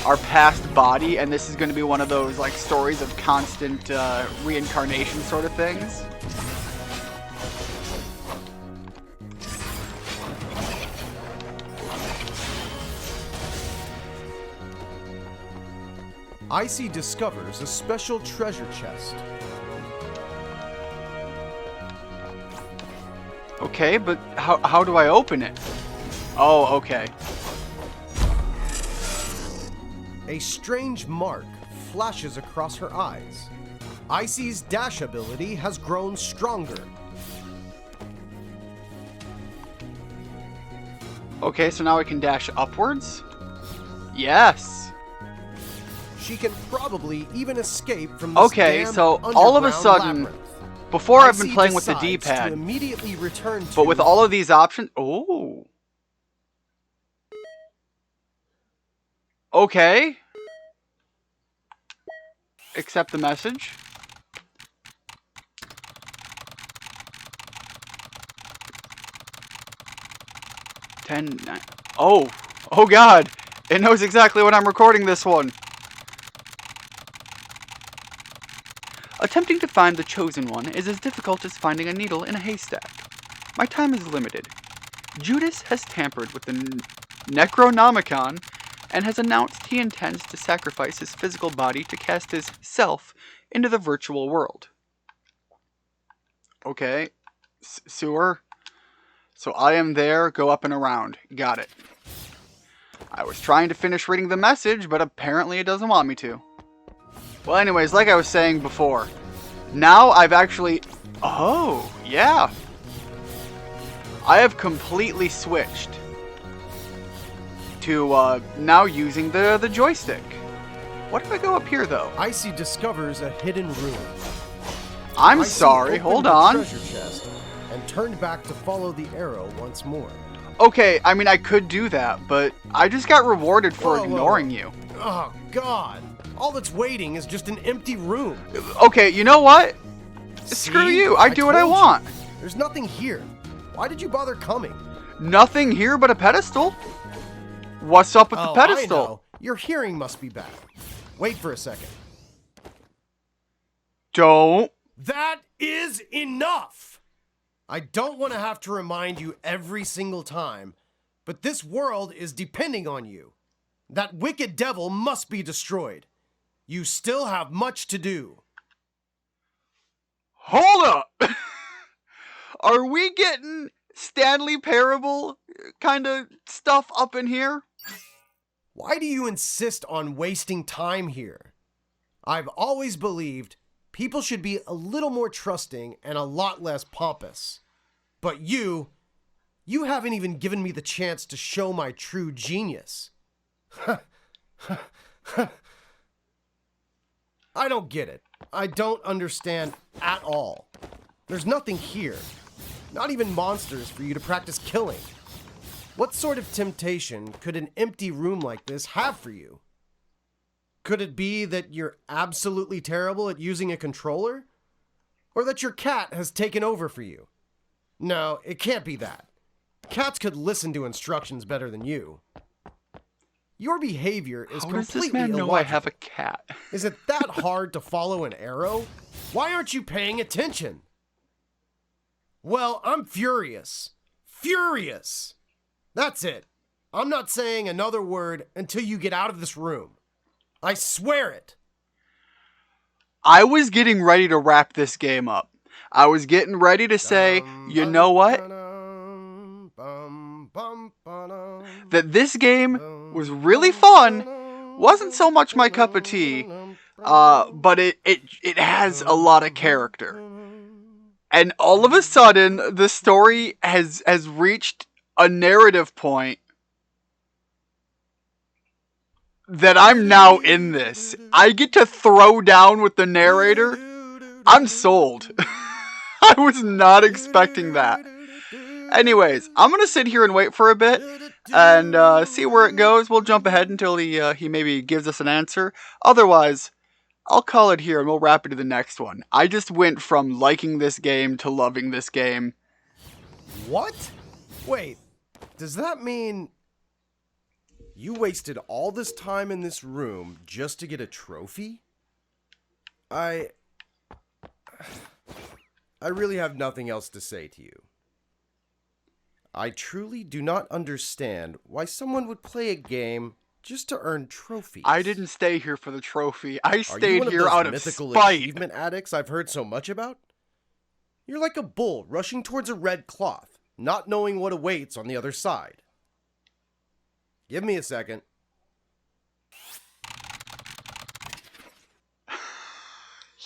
[SPEAKER 1] our past body, and this is gonna be one of those like stories of constant reincarnation sort of things.
[SPEAKER 6] ICEY discovers a special treasure chest.
[SPEAKER 1] Okay, but how do I open it? Oh, okay.
[SPEAKER 6] A strange mark flashes across her eyes. ICEY's dash ability has grown stronger.
[SPEAKER 1] Okay, so now I can dash upwards? Yes.
[SPEAKER 6] She can probably even escape from this
[SPEAKER 1] Okay,
[SPEAKER 6] damn
[SPEAKER 1] so all of a
[SPEAKER 6] underground
[SPEAKER 1] sudden,
[SPEAKER 6] labyrinth.
[SPEAKER 1] before I've been
[SPEAKER 6] ICEY
[SPEAKER 1] playing with the
[SPEAKER 6] decides to
[SPEAKER 1] D-pad,
[SPEAKER 6] immediately return to
[SPEAKER 1] but with all of these options, oh. Okay. Accept the message. Oh God. It knows exactly when I'm recording this one. Attempting to find the chosen one is as difficult as finding a needle in a haystack. My time is limited. Judas has tampered with the Necronomicon and has announced he intends to sacrifice his physical body to cast his self into the virtual world. Okay. Sewer. So I am there, go up and around. Got it. I was trying to finish reading the message, but apparently it doesn't want me to. Well, anyways, like I was saying before, now I've actually... Oh, yeah. I have completely switched to now using the joystick. What if I go up here, though?
[SPEAKER 6] ICEY discovers a hidden room.
[SPEAKER 1] I'm
[SPEAKER 6] ICEY
[SPEAKER 1] sorry,
[SPEAKER 6] opened
[SPEAKER 1] hold
[SPEAKER 6] the
[SPEAKER 1] on.
[SPEAKER 6] treasure chest and turned back to follow the arrow once more.
[SPEAKER 1] Okay, I mean, I could do that, but I just got rewarded for
[SPEAKER 6] Whoa,
[SPEAKER 1] ignoring you.
[SPEAKER 6] Oh, God. All that's waiting is just an empty room.
[SPEAKER 1] Okay, you know what? Screw
[SPEAKER 6] See?
[SPEAKER 1] you, I do what I
[SPEAKER 6] told you.
[SPEAKER 1] want.
[SPEAKER 6] There's nothing here. Why did you bother coming?
[SPEAKER 1] Nothing here but a pedestal. What's up with the pedestal?
[SPEAKER 6] I know. Your hearing must be bad. Wait for a second.
[SPEAKER 1] Don't.
[SPEAKER 6] That is enough! I don't want to have to remind you every single time, but this world is depending on you. That wicked devil must be destroyed. You still have much to do.
[SPEAKER 1] Hold up! Are we getting Stanley Parable kind of stuff up in here?
[SPEAKER 6] Why do you insist on wasting time here? I've always believed people should be a little more trusting and a lot less pompous. But you haven't even given me the chance to show my true genius. I don't get it. I don't understand at all. There's nothing here. Not even monsters for you to practice killing. What sort of temptation could an empty room like this have for you? Could it be that you're absolutely terrible at using a controller? Or that your cat has taken over for you? No, it can't be that. Cats could listen to instructions better than you. Your behavior is
[SPEAKER 1] How does
[SPEAKER 6] completely
[SPEAKER 1] this man know
[SPEAKER 6] illogical.
[SPEAKER 1] I have a cat?
[SPEAKER 6] Is it that hard to follow an arrow? Why aren't you paying attention? Well, I'm furious. Furious! That's it. I'm not saying another word until you get out of this room. I swear it.
[SPEAKER 1] I was getting ready to wrap this game up. I was getting ready to say, you know what? That this game was really fun. Wasn't so much my cup of tea, but it has a lot of character. And all of a sudden, the story has reached a narrative point that I'm now in this. I get to throw down with the narrator. I'm sold. I was not expecting that. Anyways, I'm gonna sit here and wait for a bit and see where it goes. We'll jump ahead until he maybe gives us an answer. Otherwise, I'll call it here and we'll wrap it to the next one. I just went from liking this game to loving this game.
[SPEAKER 6] What? Wait, does that mean you wasted all this time in this room just to get a trophy? I really have nothing else to say to you. I truly do not understand why someone would play a game just to earn trophies.
[SPEAKER 1] I didn't stay here for the trophy. I
[SPEAKER 6] Are you
[SPEAKER 1] stayed
[SPEAKER 6] one of
[SPEAKER 1] here
[SPEAKER 6] those
[SPEAKER 1] out of
[SPEAKER 6] mythical
[SPEAKER 1] spite.
[SPEAKER 6] achievement addicts I've heard so much about? You're like a bull rushing towards a red cloth, not knowing what awaits on the other side. Give me a second.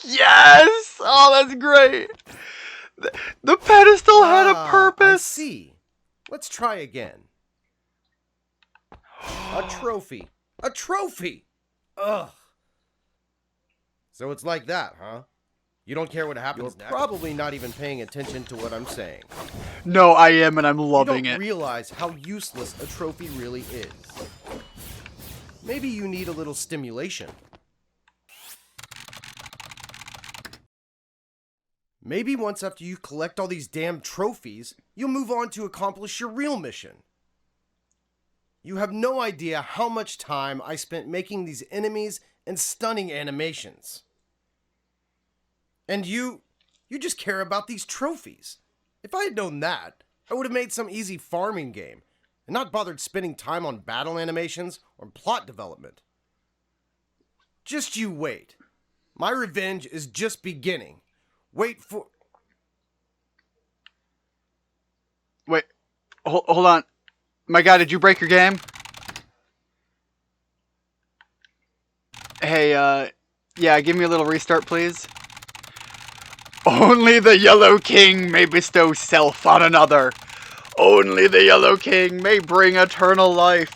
[SPEAKER 1] Yes! Oh, that's great. The pedestal had a
[SPEAKER 6] I
[SPEAKER 1] purpose.
[SPEAKER 6] see. Let's try again. A trophy. A trophy! Ugh. So it's like that, huh? You don't care what happens next? You're probably not even paying attention to what I'm saying.
[SPEAKER 1] No, I am, and I'm loving
[SPEAKER 6] You
[SPEAKER 1] it.
[SPEAKER 6] don't realize how useless a trophy really is. Maybe you need a little stimulation. Maybe once after you collect all these damn trophies, you'll move on to accomplish your real mission. You have no idea how much time I spent making these enemies and stunning animations. And you just care about these trophies. If I had known that, I would have made some easy farming game and not bothered spending time on battle animations or plot development. Just you wait. My revenge is just beginning. Wait for...
[SPEAKER 1] Hold on. My guy, did you break your game? Hey, yeah, give me a little restart, please. Only the Yellow King may bestow self on another. Only the Yellow King may bring eternal life.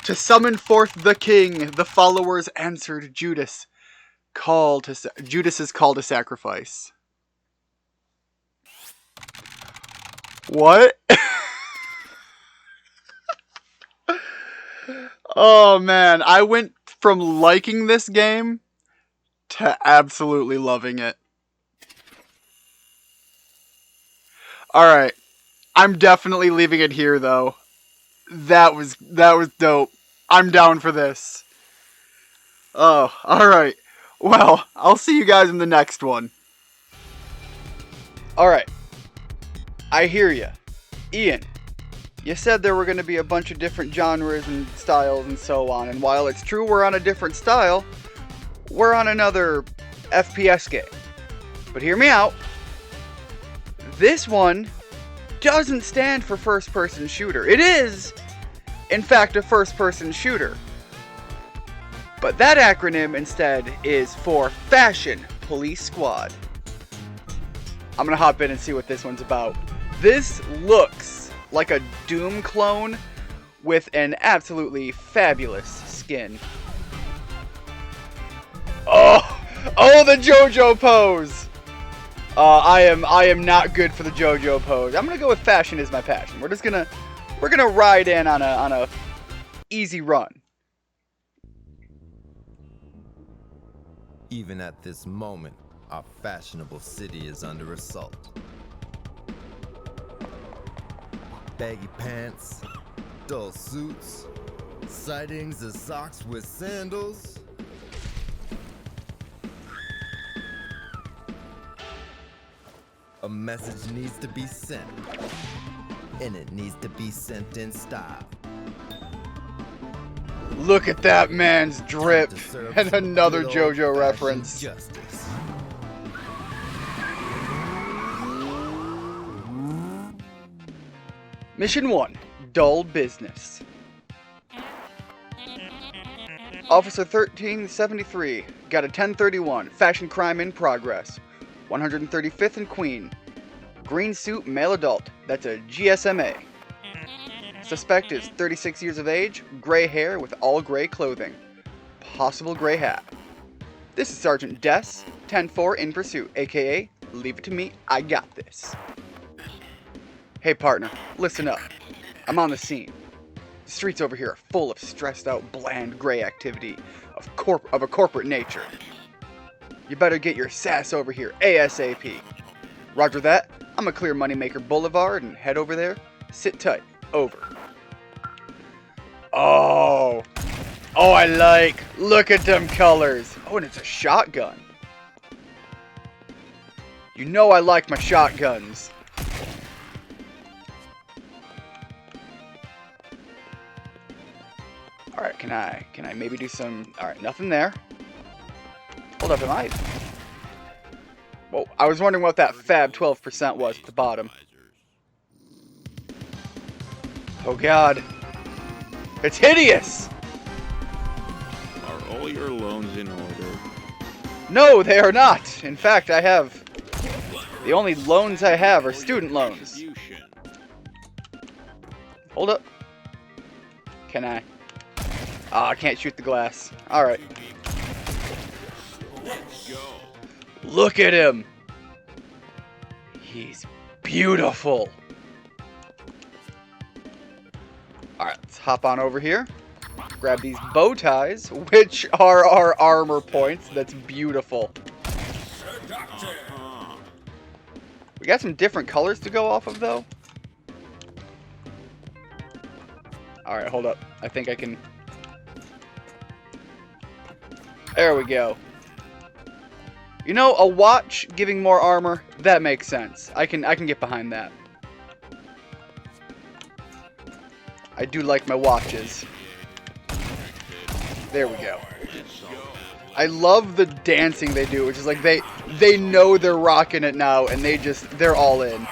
[SPEAKER 1] To summon forth the king, the followers answered Judas' call to sacrifice. What? Oh man, I went from liking this game to absolutely loving it. Alright. I'm definitely leaving it here though. That was dope. I'm down for this. Oh, alright. Well, I'll see you guys in the next one. Alright. I hear ya. Ian, you said there were going to be a bunch of different genres and styles and so on, and while it's true we're on a different style, we're on another FPS game. But hear me out. This one doesn't stand for first-person shooter. It is, in fact, a first-person shooter. But that acronym instead is for Fashion Police Squad. I'm gonna hop in and see what this one's about. This looks like a Doom clone with an absolutely fabulous skin. Oh, the JoJo pose! I am not good for the JoJo pose. I'm gonna go with fashion as my passion. We're gonna ride in on a easy run.
[SPEAKER 7] Even at this moment, our fashionable city is under assault. Baggy pants, dull suits, sightings of socks with sandals. A message needs to be sent, and it needs to be sent in style.
[SPEAKER 1] Look at that man's drip, and another JoJo reference.
[SPEAKER 7] Justice.
[SPEAKER 1] Mission 1, Dull Business. Officer 1373, got a 1031, fashion crime in progress. 135th and Queen. Green suit, male adult, that's a GSMA. Suspect is 36 years of age, gray hair with all gray clothing. Possible gray hat. This is Sergeant Des, 10-4 in pursuit, aka, leave it to me, I got this. Hey partner, listen up. I'm on the scene. The streets over here are full of stressed out, bland, gray activity of a corporate nature. You better get your sass over here ASAP. Roger that. I'm gonna clear Moneymaker Boulevard and head over there. Sit tight. Over. Oh, I like. Look at them colors. Oh, and it's a shotgun. You know I like my shotguns. Alright, can I maybe do some... Alright, nothing there. Hold up, am I... Whoa, I was wondering what that fab 12% was at the bottom. Oh god. It's hideous!
[SPEAKER 8] Are all your loans in order?
[SPEAKER 1] No, they are not. In fact, I have... The only loans I have are student loans. Hold up. Can I? Ah, I can't shoot the glass. Alright. Look at him! He's beautiful! Alright, let's hop on over here. Grab these bow ties, which are our armor points. That's beautiful. We got some different colors to go off of, though. Alright, hold up. I think I can... There we go. You know, a watch giving more armor, that makes sense. I can get behind that. I do like my watches. There we go. I love the dancing they do, which is like they know they're rocking it now and they're all in.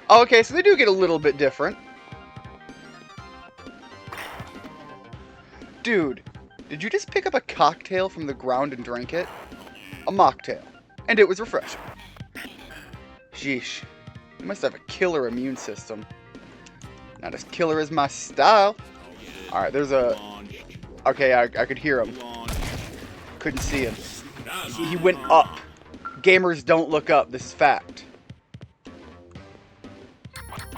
[SPEAKER 1] Oh, okay, so they do get a little bit different. Dude, did you just pick up a cocktail from the ground and drink it? A mocktail. And it was refreshing. Sheesh. You must have a killer immune system. Not as killer as my style. Alright, there's a... Okay, I could hear him. Couldn't see him. He went up. Gamers don't look up. This is fact.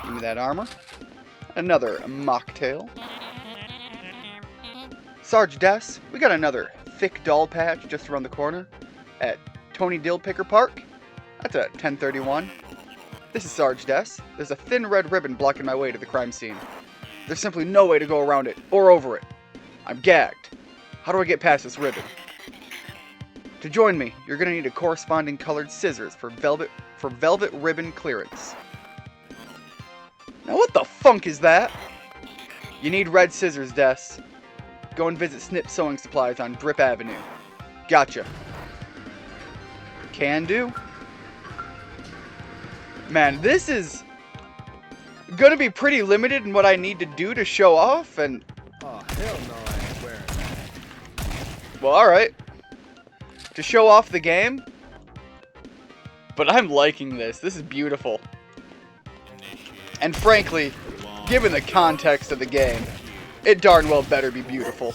[SPEAKER 1] Give me that armor. Another mocktail. Sarge Des, we got another thick doll patch just around the corner at Tony Dillpicker Park. That's at 1031. This is Sarge Des. There's a thin red ribbon blocking my way to the crime scene. There's simply no way to go around it or over it. I'm gagged. How do I get past this ribbon? To join me, you're going to need a corresponding colored scissors for velvet ribbon clearance. Now what the funk is that? You need red scissors, Des. Go and visit Snip Sewing Supplies on Drip Avenue. Gotcha. Can do. Man, this is gonna be pretty limited in what I need to do to show off, and...
[SPEAKER 7] Oh, hell no, I ain't wearing that.
[SPEAKER 1] Well, alright. To show off the game. But I'm liking this. This is beautiful. And frankly, given the context of the game, it darn well better be beautiful.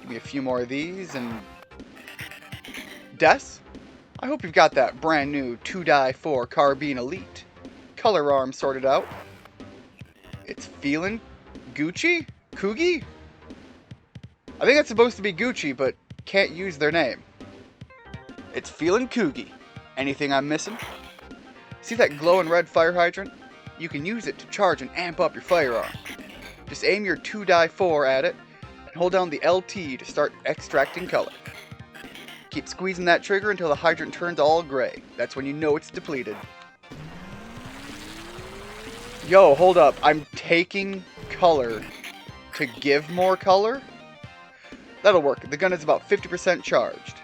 [SPEAKER 1] Give me a few more of these, and... Des? I hope you've got that brand new 2-4 Carbine Elite. Color arm sorted out. It's feeling Gucci? Coogie? I think that's supposed to be Gucci, but can't use their name. It's feeling Coogie. Anything I'm missing? See that glowing red fire hydrant? You can use it to charge and amp up your firearm. Just aim your 2-4 at it, and hold down the LT to start extracting color. Keep squeezing that trigger until the hydrant turns all gray. That's when you know it's depleted. Yo, hold up. I'm taking color to give more color? That'll work. The gun is about 50% charged.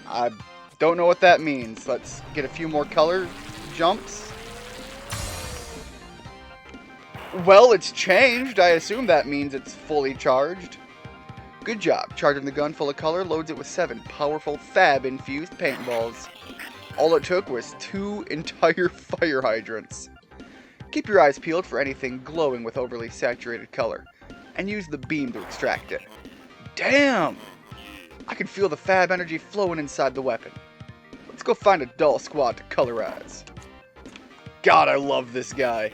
[SPEAKER 1] I don't know what that means. Let's get a few more color jumps. Well, it's changed. I assume that means it's fully charged. Good job. Charging the gun full of color loads it with 7 powerful fab-infused paintballs. All it took was 2 entire fire hydrants. Keep your eyes peeled for anything glowing with overly saturated color, and use the beam to extract it. Damn! I can feel the fab energy flowing inside the weapon. Let's go find a dull squad to colorize. God, I love this guy.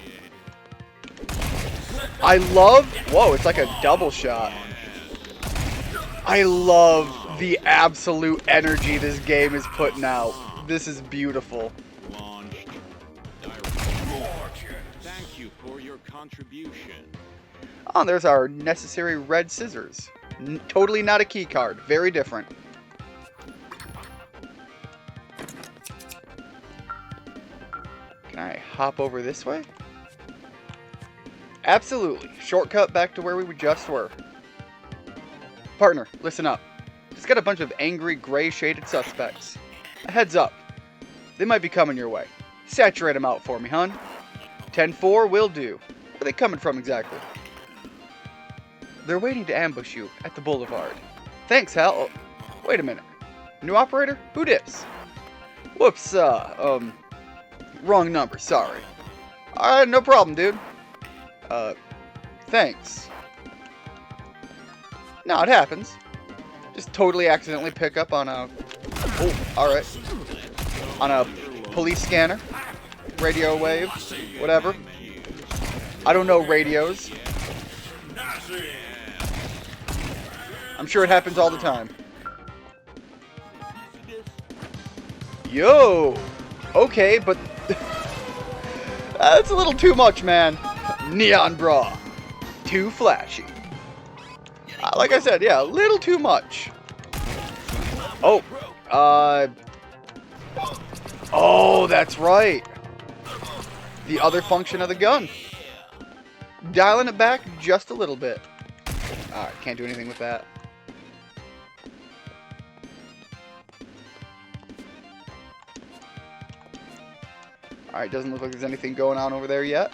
[SPEAKER 1] I love... Whoa, it's like a double shot. I love the absolute energy this game is putting out. This is beautiful.
[SPEAKER 8] Thank you for your contribution.
[SPEAKER 1] Oh, there's our necessary red scissors. Totally not a key card. Very different. Can I hop over this way? Absolutely. Shortcut back to where we just were. Partner, listen up. Just got a bunch of angry, gray-shaded suspects. A heads up. They might be coming your way. Saturate them out for me, hun. 10-4 will do. Where are they coming from exactly? They're waiting to ambush you at the boulevard. Thanks, Hal. Oh, wait a minute. New operator? Who dis? Whoops, wrong number, sorry. Alright, no problem, dude. Thanks. No, it happens. Just totally accidentally pick up on a... Oh, alright. On a police scanner. Radio wave. Whatever. I don't know radios. I'm sure it happens all the time. Yo! Okay, but... that's a little too much, man. Neon bra. Too flashy. Like I said, yeah, a little too much. Oh. Oh, that's right. The other function of the gun. Dialing it back just a little bit. Alright, can't do anything with that. Alright, Alright, doesn't look like there's anything going on over there yet.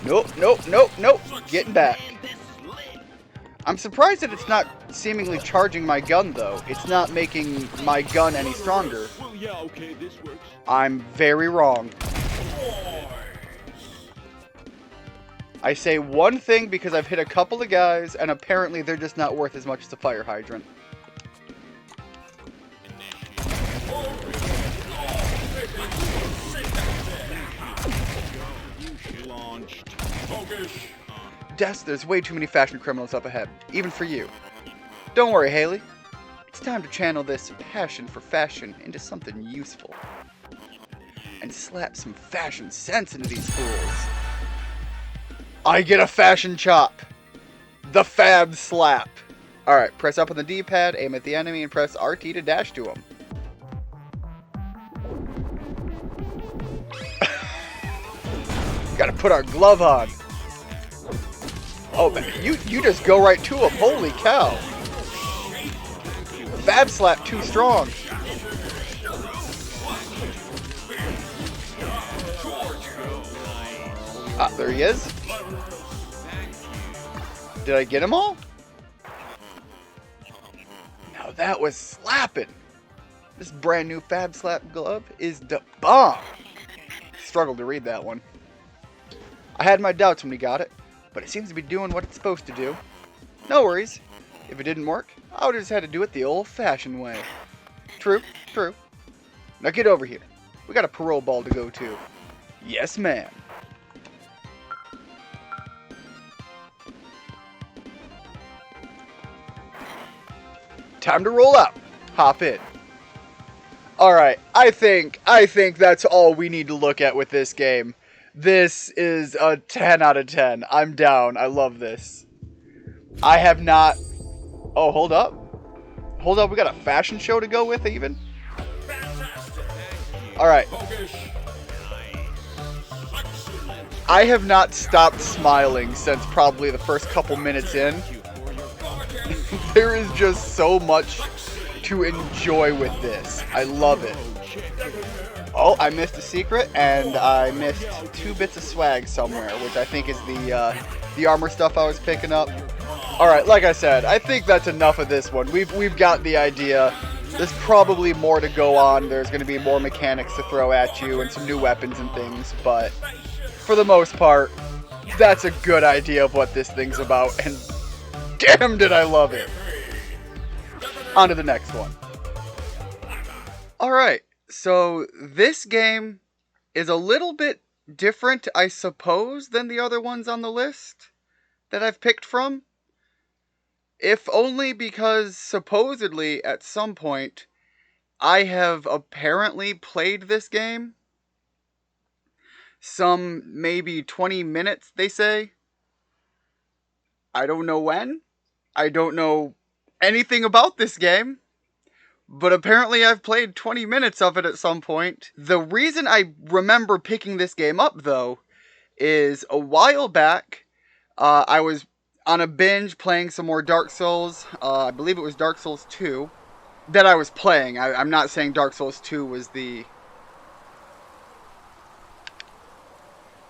[SPEAKER 1] Nope, nope, nope, nope. Getting back. I'm surprised that it's not seemingly charging my gun, though. It's not making my gun any stronger.
[SPEAKER 8] Well, yeah, okay, this works.
[SPEAKER 1] I'm very wrong. I say one thing because I've hit a couple of guys, and apparently they're just not worth as much as a fire hydrant.
[SPEAKER 8] Launched.
[SPEAKER 1] Des, there's way too many fashion criminals up ahead, even for you. Don't worry, Haley. It's time to channel this passion for fashion into something useful. And slap some fashion sense into these fools. I get a fashion chop. The fab slap. Alright, press up on the D-pad, aim at the enemy, and press RT to dash to him. Gotta put our glove on. Oh, man, you just go right to him. Holy cow. Fab slap too strong. Ah, there he is. Did I get them all? Now that was slapping. This brand new Fab Slap glove is the bomb. Struggled to read that one. I had my doubts when we got it, but it seems to be doing what it's supposed to do. No worries. If it didn't work, I would have just had to do it the old-fashioned way. True, true. Now get over here. We got a parole ball to go to. Yes, ma'am. Time to roll out. Hop in. Alright, I think that's all we need to look at with this game. This is a 10 out of 10. I'm down. I love this. I have not... Oh, hold up. Hold up, we got a fashion show to go with even? Alright. I have not stopped smiling since probably the first couple minutes in. There is just so much to enjoy with this. I love it. Oh, I missed a secret, and I missed 2 bits of swag somewhere, which I think is the armor stuff I was picking up. Alright, like I said, I think that's enough of this one. We've got the idea. There's probably more to go on. There's going to be more mechanics to throw at you and some new weapons and things, but for the most part, that's a good idea of what this thing's about, and damn did I love it. On to the next one. Alright, so this game is a little bit different, I suppose, than the other ones on the list that I've picked from. If only because, supposedly, at some point, I have apparently played this game. Some maybe 20 minutes, they say. I don't know when. I don't know anything about this game. But apparently I've played 20 minutes of it at some point. The reason I remember picking this game up, though, is a while back, I was on a binge playing some more Dark Souls. I believe it was Dark Souls 2 that I was playing. I'm not saying Dark Souls 2 was the...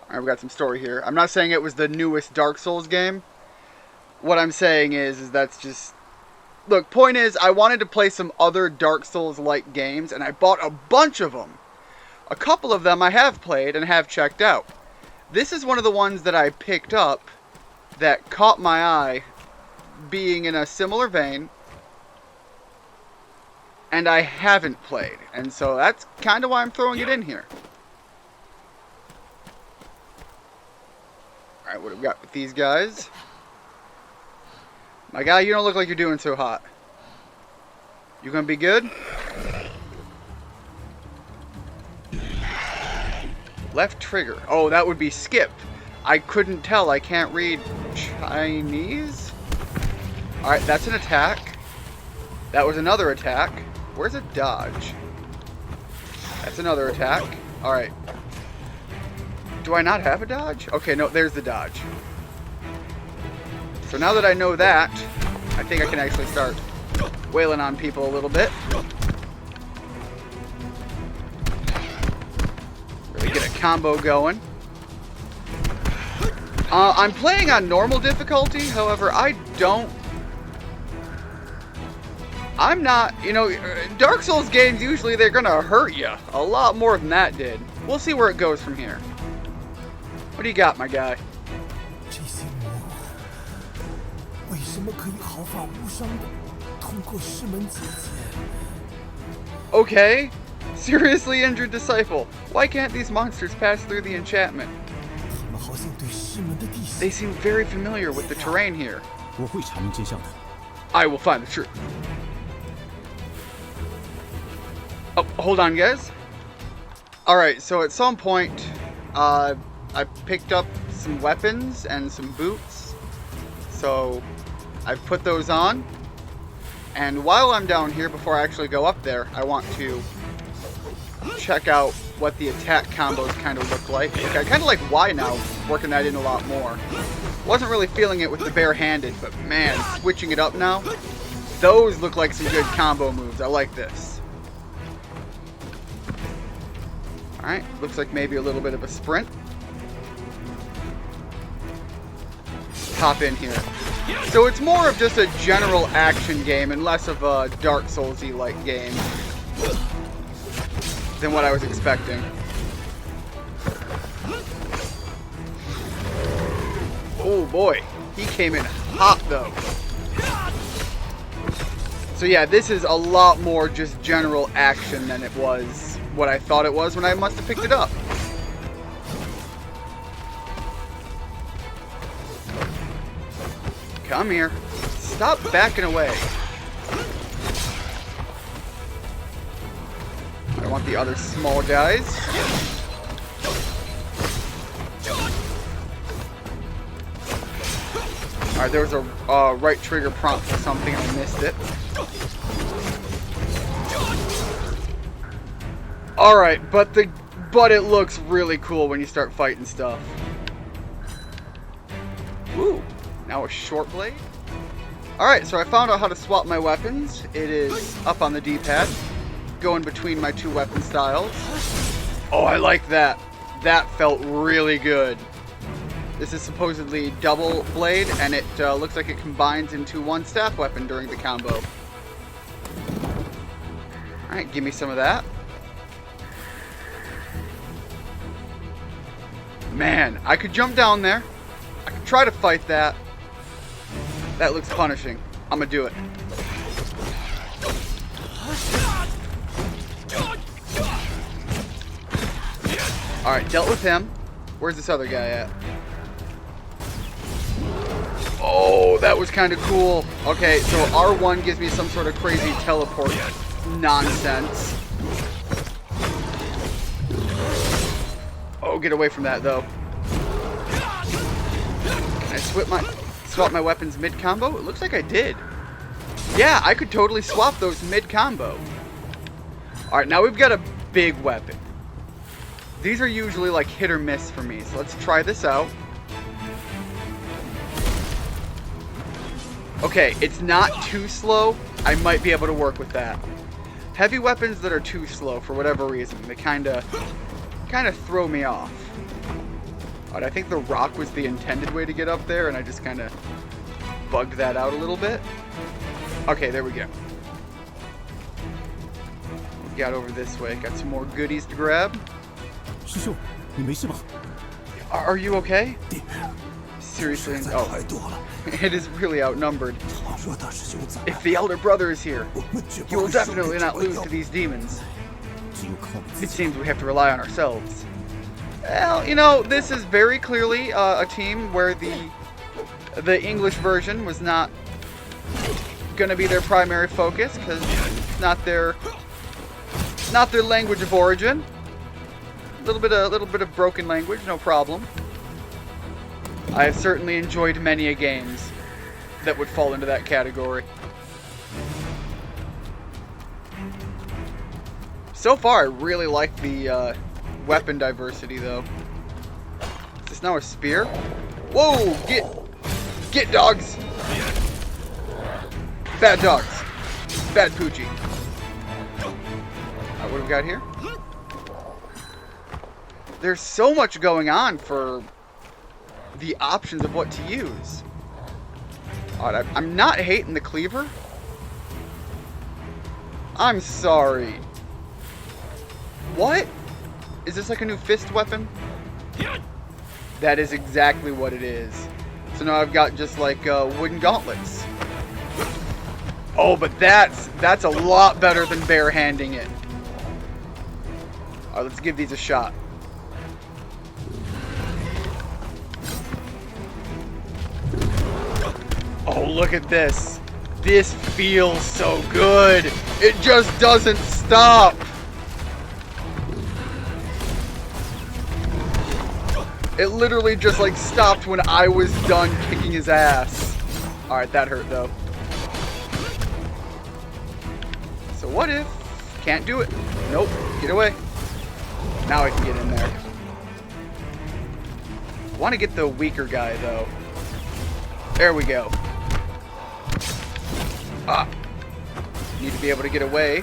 [SPEAKER 1] Alright, we got some story here. I'm not saying it was the newest Dark Souls game. What I'm saying is that's just... Look, point is, I wanted to play some other Dark Souls-like games, and I bought a bunch of them. A couple of them I have played and have checked out. This is one of the ones that I picked up that caught my eye, being in a similar vein, and I haven't played. And so that's kind of why I'm throwing it in here. Alright, what do we got with these guys? My guy, you don't look like you're doing so hot. You gonna be good? Left trigger. Oh, that would be skip. I couldn't tell. I can't read Chinese. Alright, that's an attack. That was another attack. Where's a dodge? That's another attack. Alright. Do I not have a dodge? Okay, no, there's the dodge. So now that I know that, I think I can actually start wailing on people a little bit. get a combo going. I'm playing on normal difficulty, however, I'm not, you know, Dark Souls games, usually they're gonna hurt you a lot more than that did. We'll see where it goes from here. What do you got, my guy? Okay, seriously injured disciple. Why can't these monsters pass through the enchantment? They seem very familiar with the terrain here. I will find the truth. Oh, hold on, guys. Alright, so at some point, I picked up some weapons and some boots. So, I've put those on. And while I'm down here, before I actually go up there, I want to check out what the attack combos kind of look like. Okay, I kind of like Y now, working that in a lot more. Wasn't really feeling it with the bare-handed, but man, switching it up now, those look like some good combo moves. I like this. Alright, looks like maybe a little bit of a sprint. Hop in here. So it's more of just a general action game and less of a Dark Souls-y like game than what I was expecting. Oh boy, he came in hot though. So yeah, this is a lot more just general action than it was what I thought it was when I must have picked it up. Come here. Stop backing away. I want the other small guys. Alright, there was a right trigger prompt for something and I missed it. Alright, but it looks really cool when you start fighting stuff. Woo! Now a short blade. Alright, so I found out how to swap my weapons. It is up on the D-pad. Going between my two weapon styles. Oh, I like that. That felt really good. This is supposedly double blade, and it looks like it combines into one staff weapon during the combo. Alright, give me some of that. Man, I could jump down there. I could try to fight that. That looks punishing. I'm gonna do it. Alright, dealt with him. Where's this other guy at? Oh, that was kind of cool. Okay, so R1 gives me some sort of crazy teleport nonsense. Oh, get away from that, though. Can I swap my weapons mid-combo? It looks like I did. Yeah, I could totally swap those mid-combo. Alright, now we've got a big weapon. These are usually like hit or miss for me, so let's try this out. Okay, it's not too slow. I might be able to work with that. Heavy weapons that are too slow for whatever reason, they kind of throw me off. Alright, I think the rock was the intended way to get up there, and I just kind of bugged that out a little bit. Okay, there we go. We got over this way. Got some more goodies to grab. Are you okay? Seriously? Oh, it is really outnumbered. If the elder brother is here, he will definitely not lose to these demons. It seems we have to rely on ourselves. Well, you know, this is very clearly a team where the English version was not going to be their primary focus, because it's not their language of origin. A little bit of broken language, no problem. I have certainly enjoyed many a games that would fall into that category. So far, I really like the weapon diversity, though. Is this now a spear? Whoa! Get dogs! Bad dogs. Bad Poochie. What do we got here? There's so much going on for the options of what to use. Alright, I'm not hating the cleaver. I'm sorry. What? Is this like a new fist weapon? That is exactly what it is. So now I've got just like wooden gauntlets. Oh, but that's a lot better than barehanding it. Alright, let's give these a shot. Oh, look at this. This feels so good. It just doesn't stop. It literally just like stopped when I was done kicking his ass. Alright, that hurt though. So what if? Can't do it. Nope. Get away. Now I can get in there. I want to get the weaker guy though. There we go. Ah. Need to be able to get away.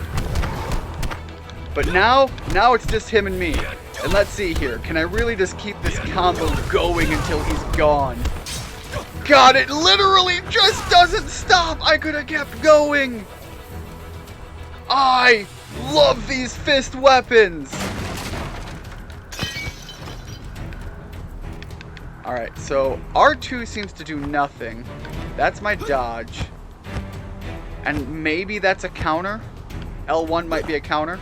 [SPEAKER 1] But now it's just him and me. And let's see here. Can I really just keep this combo going until he's gone? God, it literally just doesn't stop. I could have kept going. I love these fist weapons. Alright, so R2 seems to do nothing. That's my dodge. And maybe that's a counter. L1 might be a counter.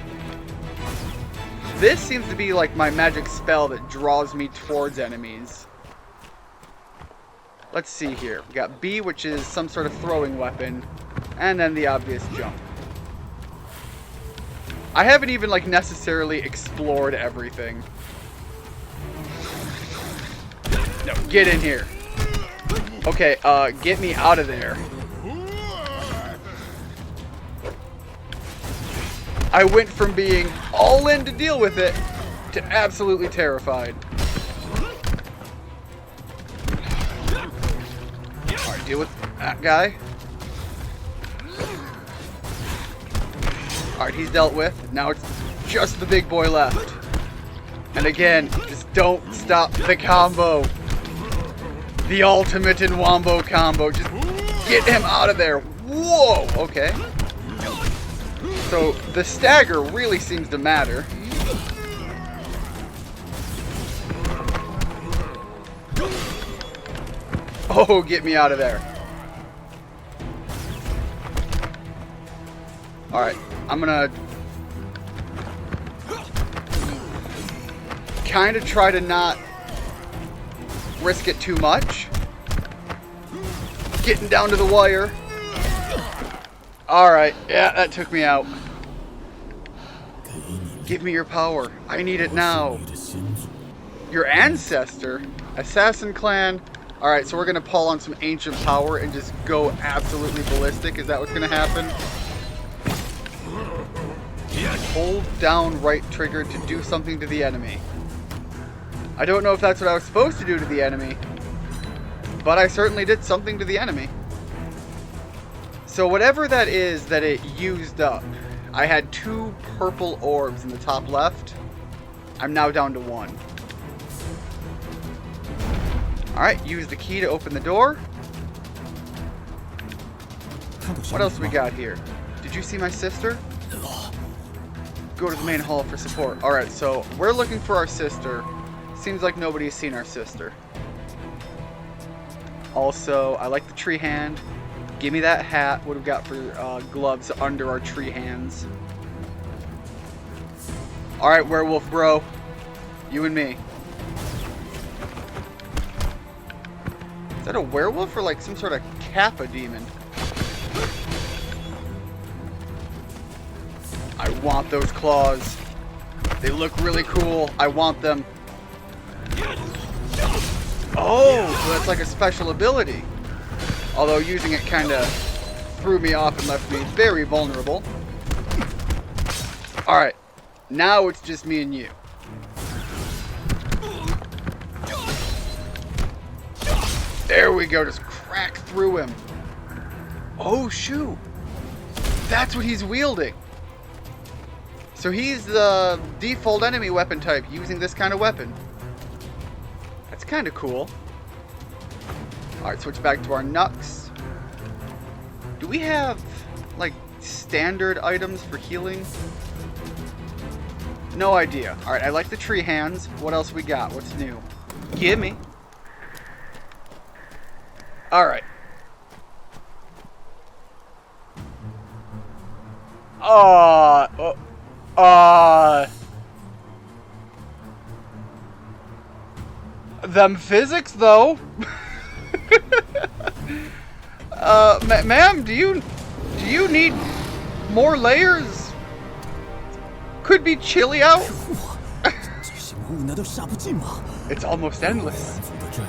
[SPEAKER 1] This seems to be like my magic spell that draws me towards enemies. Let's see here. We got B, which is some sort of throwing weapon. And then the obvious jump. I haven't even like necessarily explored everything. No, get in here. Okay, get me out of there. I went from being all in to deal with it to absolutely terrified. Alright, deal with that guy. Alright, he's dealt with. Now it's just the big boy left. And again, just don't stop the combo. The ultimate in wombo combo. Just get him out of there. Whoa, okay. So the stagger really seems to matter. Oh, get me out of there. Alright, I'm gonna kind of try to not risk it too much. Getting down to the wire. Alright, yeah, that took me out. Give me your power. I need it now. Your ancestor? Assassin clan? Alright, so we're going to pull on some ancient power and just go absolutely ballistic. Is that what's going to happen? Hold down right trigger to do something to the enemy. I don't know if that's what I was supposed to do to the enemy, but I certainly did something to the enemy. So whatever that is that it used up, I had 2 purple orbs in the top left. I'm now down to 1. Alright, use the key to open the door. What else we got here? Did you see my sister? Go to the main hall for support. Alright, so we're looking for our sister. Seems like nobody's seen our sister. Also, I like the tree hand. Give me that hat. What do we got for gloves under our tree hands? Alright, werewolf bro. You and me. Is that a werewolf or like some sort of Kappa demon? I want those claws. They look really cool. I want them. Oh, so that's like a special ability. Although using it kind of threw me off and left me very vulnerable. Alright, now it's just me and you. There we go, just crack through him. Oh shoot, that's what he's wielding. so he's the default enemy weapon type, using this kind of weapon. That's kind of cool. Alright, switch back to our Nux. Do we have, like, standard items for healing? No idea. Alright, I like the tree hands. What else we got? What's new? Gimme. Alright. Them physics, though. Ma'am, do you need more layers? Could be chilly out. It's almost endless.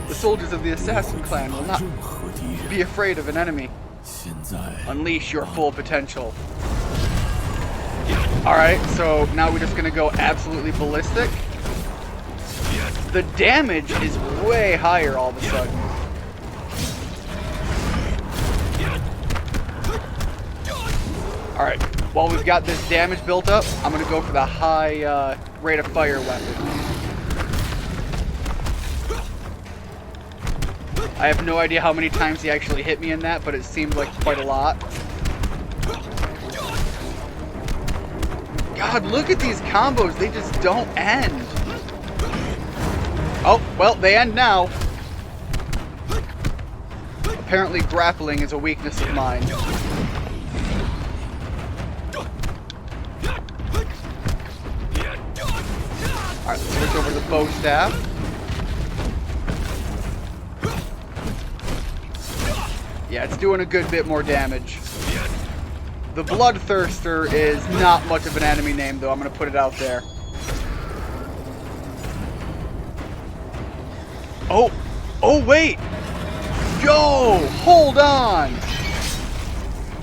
[SPEAKER 1] The soldiers of the Assassin clan will not be afraid of an enemy. Unleash your full potential. Alright, so now we're just gonna go absolutely ballistic. The damage is way higher all of a sudden. Alright, while we've got this damage built up, I'm gonna go for the high rate of fire weapon. I have no idea how many times he actually hit me in that, but it seemed like quite a lot. God, look at these combos. They just don't end. Oh, well, they end now. Apparently grappling is a weakness of mine. Alright, let's switch over to the bow staff. Yeah, it's doing a good bit more damage. The Bloodthirster is not much of an enemy name, though. I'm going to put it out there. Oh! Oh, wait! Yo! Hold on!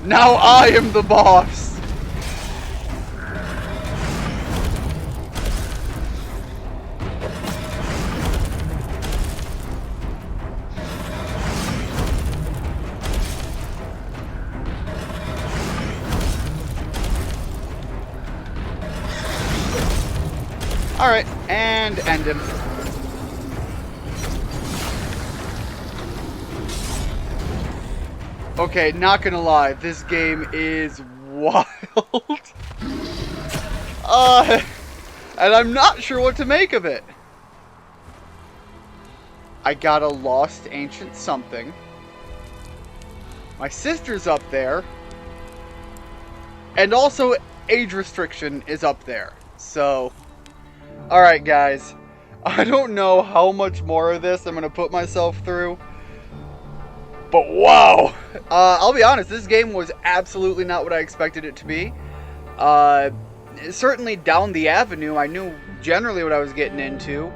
[SPEAKER 1] Now I am the boss! Alright, and end him. Okay, not gonna lie, this game is wild. And I'm not sure what to make of it. I got a lost ancient something. My sister's up there. And also, age restriction is up there. So, alright guys. I don't know how much more of this I'm gonna put myself through. But wow! I'll be honest, this game was absolutely not what I expected it to be. Certainly down the avenue, I knew generally what I was getting into.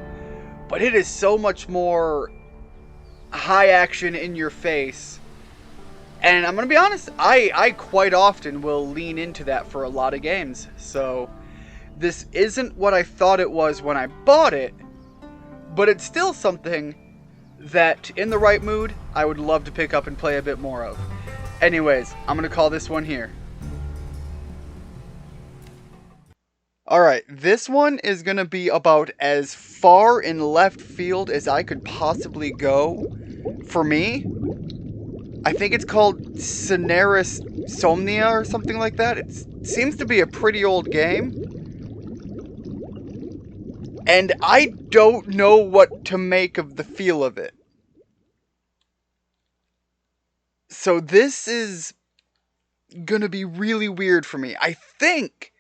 [SPEAKER 1] But it is so much more high action in your face. And I'm going to be honest, I quite often will lean into that for a lot of games. So, this isn't what I thought it was when I bought it. But it's still something that, in the right mood, I would love to pick up and play a bit more of. Anyways, I'm going to call this one here. Alright, this one is going to be about as far in left field as I could possibly go. For me, I think it's called CINERIS SOMNIA or something like that. It seems to be a pretty old game. And I don't know what to make of the feel of it. So this is going to be really weird for me. I think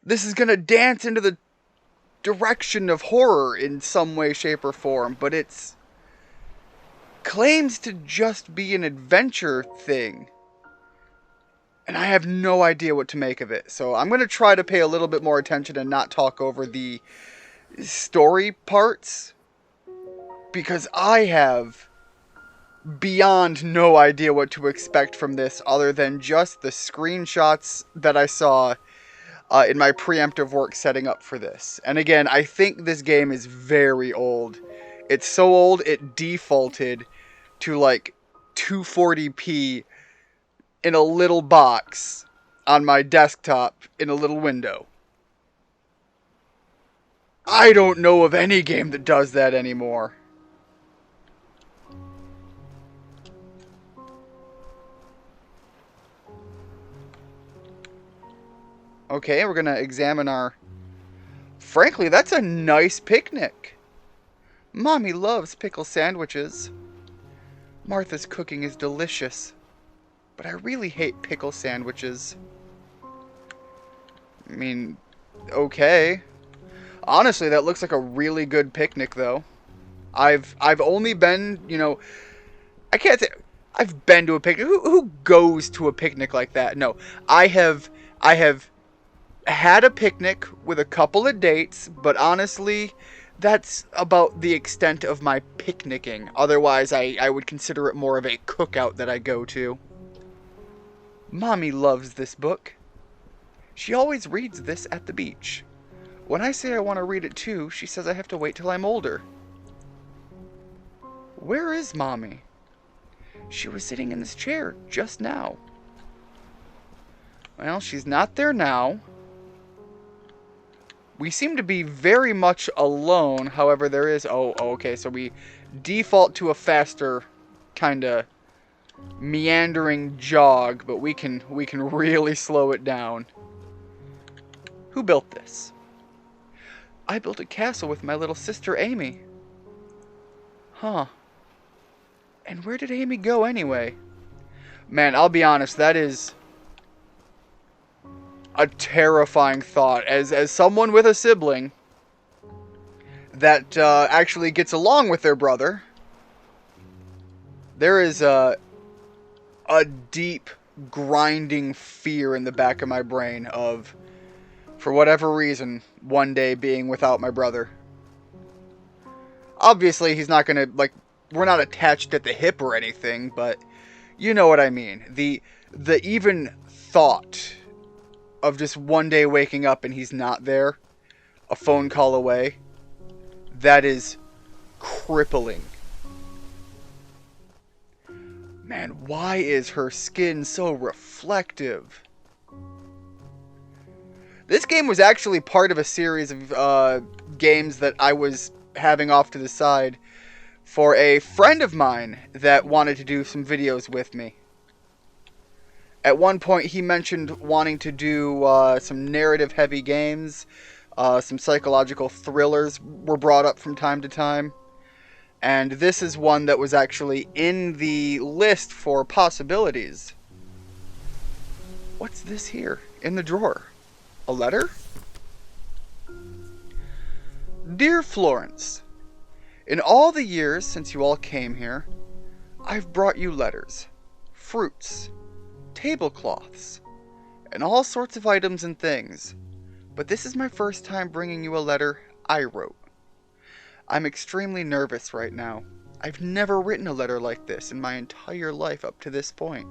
[SPEAKER 1] this is going to dance into the direction of horror in some way, shape, or form. But it's claims to just be an adventure thing. And I have no idea what to make of it. So I'm going to try to pay a little bit more attention and not talk over the story parts, because I have beyond no idea what to expect from this other than just the screenshots that I saw in my preemptive work setting up for this. And again, I think this game is very old. It's so old it defaulted to like 240p in a little box on my desktop in a little window. I don't know of any game that does that anymore. Okay, we're gonna examine our... Frankly, that's a nice picnic. Mommy loves pickle sandwiches. Martha's cooking is delicious. But I really hate pickle sandwiches. I mean, okay. Honestly, that looks like a really good picnic, though. I've only been, you know... I can't say... I've been to a picnic. Who goes to a picnic like that? No, I have had a picnic with a couple of dates, but honestly, that's about the extent of my picnicking. Otherwise, I would consider it more of a cookout that I go to. Mommy loves this book. She always reads this at the beach. When I say I want to read it too, she says I have to wait till I'm older. Where is Mommy? She was sitting in this chair just now. Well, she's not there now. We seem to be very much alone. However, there is... Oh, okay. So we default to a faster kind of meandering jog, but we can really slow it down. Who built this? I built a castle with my little sister Amy. Huh. And where did Amy go anyway? Man, I'll be honest, that is a terrifying thought. As someone with a sibling that actually gets along with their brother, there is a deep, grinding fear in the back of my brain of, for whatever reason, one day being without my brother. Obviously, he's not gonna, like, we're not attached at the hip or anything, but you know what I mean. The even thought of just one day waking up and he's not there, a phone call away, that is crippling. Man, why is her skin so reflective? This game was actually part of a series of games that I was having off to the side for a friend of mine that wanted to do some videos with me. At one point, he mentioned wanting to do some narrative-heavy games. Some psychological thrillers were brought up from time to time. And this is one that was actually in the list for possibilities. What's this here in the drawer? A letter? Dear Florence, in all the years since you all came here, I've brought you letters, fruits, tablecloths, and all sorts of items and things. But this is my first time bringing you a letter I wrote. I'm extremely nervous right now. I've never written a letter like this in my entire life up to this point.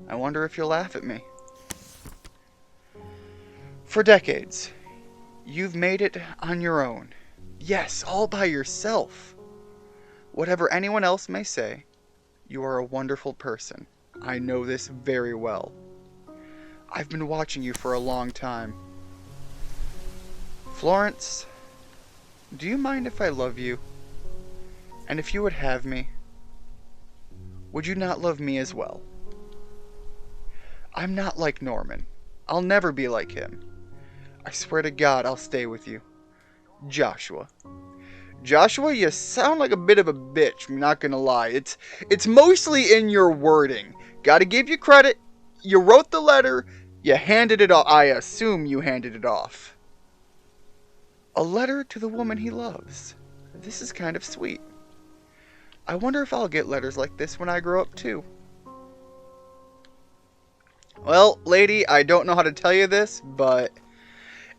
[SPEAKER 1] I wonder if you'll laugh at me. For decades, you've made it on your own. Yes, all by yourself. Whatever anyone else may say, you are a wonderful person. I know this very well. I've been watching you for a long time. Florence, do you mind if I love you? And if you would have me, would you not love me as well? I'm not like Norman. I'll never be like him. I swear to God I'll stay with you. Joshua. Joshua, you sound like a bit of a bitch, I'm not gonna lie. It's mostly in your wording. Gotta give you credit. You wrote the letter, you handed it off. I assume you handed it off. A letter to the woman he loves. This is kind of sweet. I wonder if I'll get letters like this when I grow up too. Well, lady, I don't know how to tell you this, but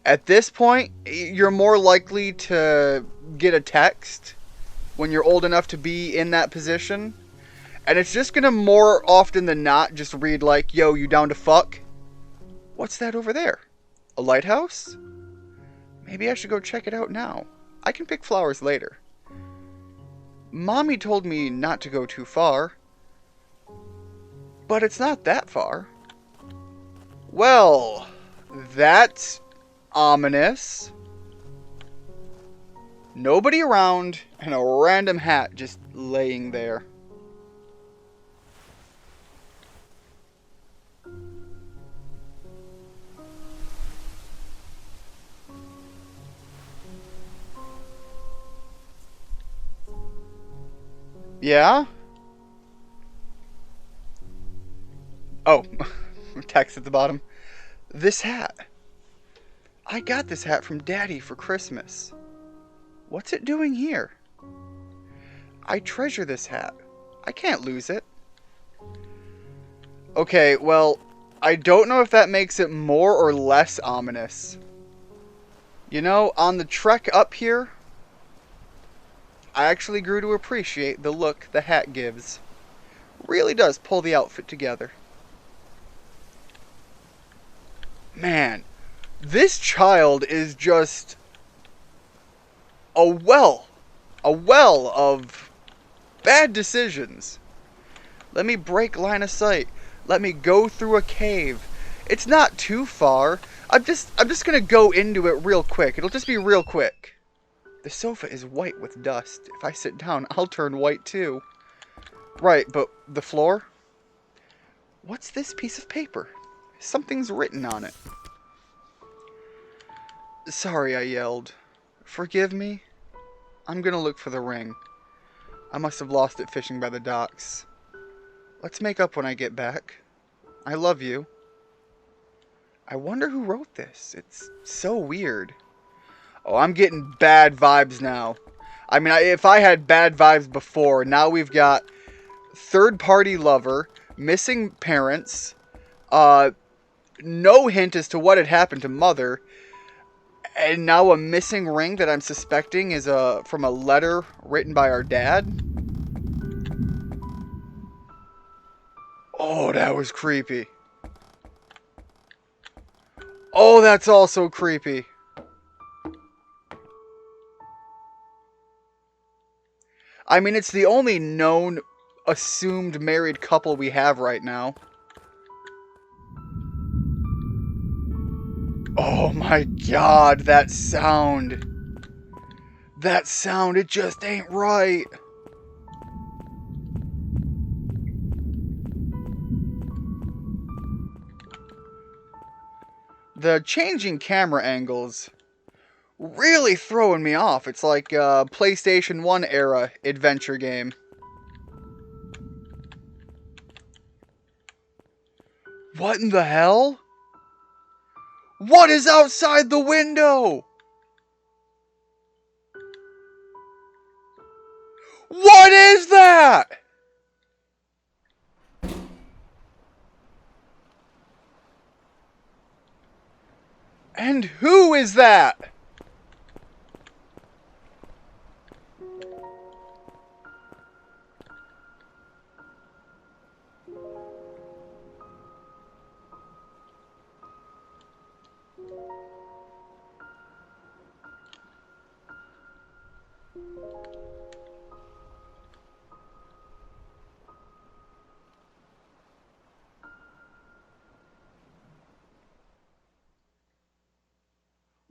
[SPEAKER 1] at this point, you're more likely to get a text when you're old enough to be in that position. And it's just going to more often than not just read like, yo, you down to fuck? What's that over there? A lighthouse? Maybe I should go check it out now. I can pick flowers later. Mommy told me not to go too far. But it's not that far. Well, that's ominous. Nobody around, and a random hat just laying there. Yeah? Oh, text at the bottom. This hat. I got this hat from Daddy for Christmas. What's it doing here? I treasure this hat. I can't lose it. Okay, well, I don't know if that makes it more or less ominous. You know, on the trek up here, I actually grew to appreciate the look the hat gives. Really does pull the outfit together. Man, this child is just a well of bad decisions. Let me break line of sight. Let me go through a cave. It's not too far. I'm just gonna go into it real quick. It'll just be real quick. The sofa is white with dust. If I sit down, I'll turn white too. Right, but the floor? What's this piece of paper? Something's written on it. Sorry, I yelled. Forgive me? I'm gonna look for the ring. I must have lost it fishing by the docks. Let's make up when I get back. I love you. I wonder who wrote this. It's so weird. Oh, I'm getting bad vibes now. I mean, if I had bad vibes before, now we've got third-party lover, missing parents, no hint as to what had happened to mother, and now a missing ring that I'm suspecting is from a letter written by our dad. Oh, that was creepy. Oh, that's also creepy. I mean, it's the only known, assumed married couple we have right now. Oh my god, that sound. That sound, it just ain't right. The changing camera angles really throwing me off. It's like a PlayStation 1 era adventure game. What in the hell? What is outside the window? What is that? And who is that?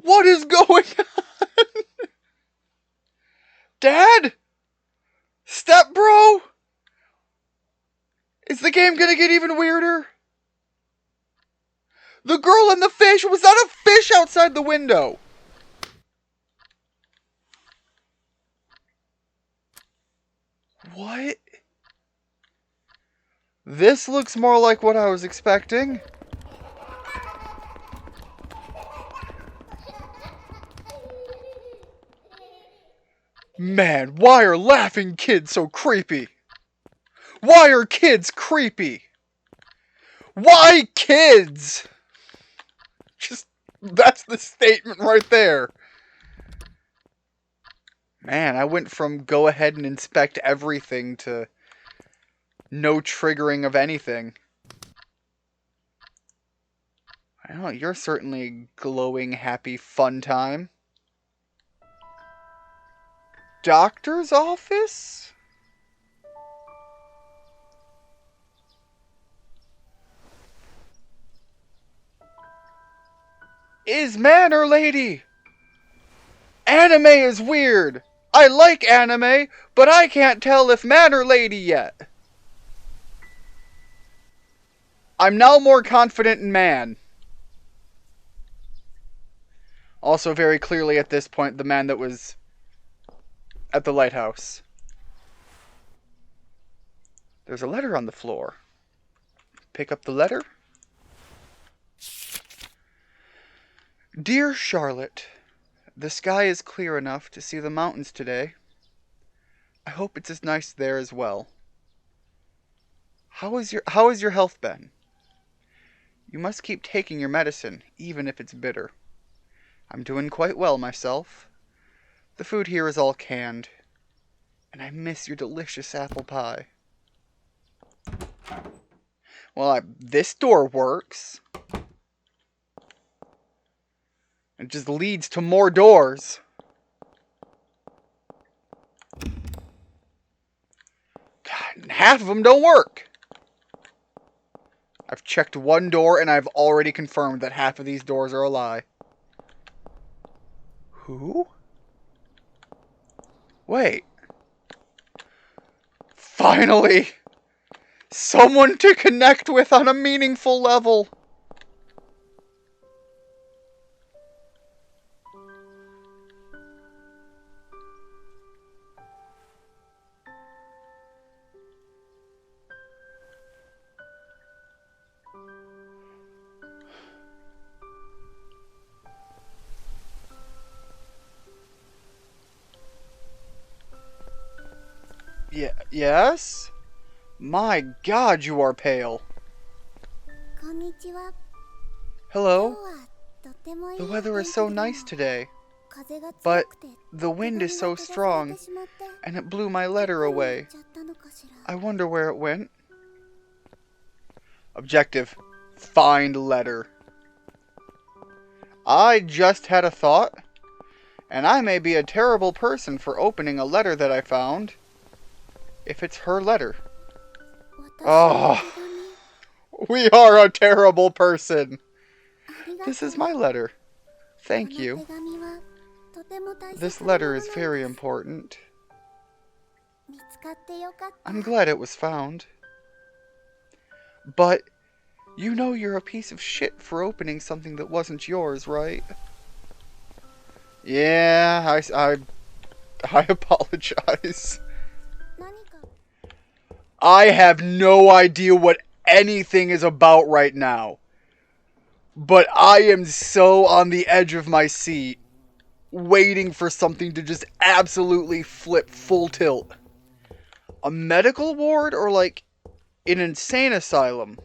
[SPEAKER 1] What is going on? Dad? Step bro? Is the game gonna get even weirder? The girl and the fish? Was that a fish outside the window? What? This looks more like what I was expecting. Man, why are laughing kids so creepy? Why are kids creepy? Why kids? Just, that's the statement right there. Man, I went from go ahead and inspect everything to no triggering of anything. I don't know, you're certainly a glowing, happy, fun time. Doctor's office? Is man or lady? Anime is weird! I like anime, but I can't tell if man or lady yet. I'm now more confident in man. Also very clearly at this point, the man that was at the lighthouse. There's a letter on the floor. Pick up the letter. Dear Charlotte, the sky is clear enough to see the mountains today. I hope it's as nice there as well. How has your health been? You must keep taking your medicine, even if it's bitter. I'm doing quite well myself. The food here is all canned, and I miss your delicious apple pie. Well, this door works. It just leads to more doors. God, and half of them don't work. I've checked one door and I've already confirmed that half of these doors are a lie. Who? Wait. Finally! Someone to connect with on a meaningful level. Yes? My God, you are pale. Hello? The weather is so nice today, but the wind is so strong, and it blew my letter away. I wonder where it went. Objective. Find letter. I just had a thought, and I may be a terrible person for opening a letter that I found. If it's her letter. Oh, we are a terrible person. This is my letter. Thank you. This letter is very important. I'm glad it was found. But you know you're a piece of shit for opening something that wasn't yours, right? Yeah, I apologize. I have no idea what anything is about right now. But I am so on the edge of my seat, waiting for something to just absolutely flip full tilt. A medical ward or like an insane asylum?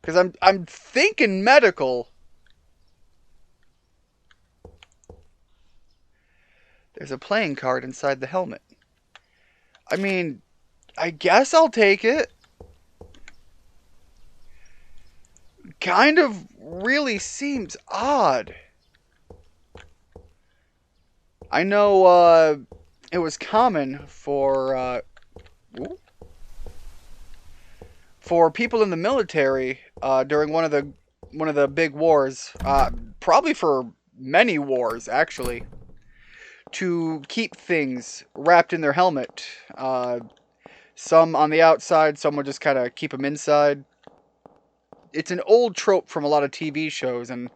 [SPEAKER 1] Because I'm thinking medical. There's a playing card inside the helmet. I mean, I guess I'll take it. Kind of really seems odd. I know it was common for people in the military during one of the big wars, probably for many wars actually, to keep things wrapped in their helmet. Some on the outside, some would just kind of keep them inside. It's an old trope from a lot of TV shows, and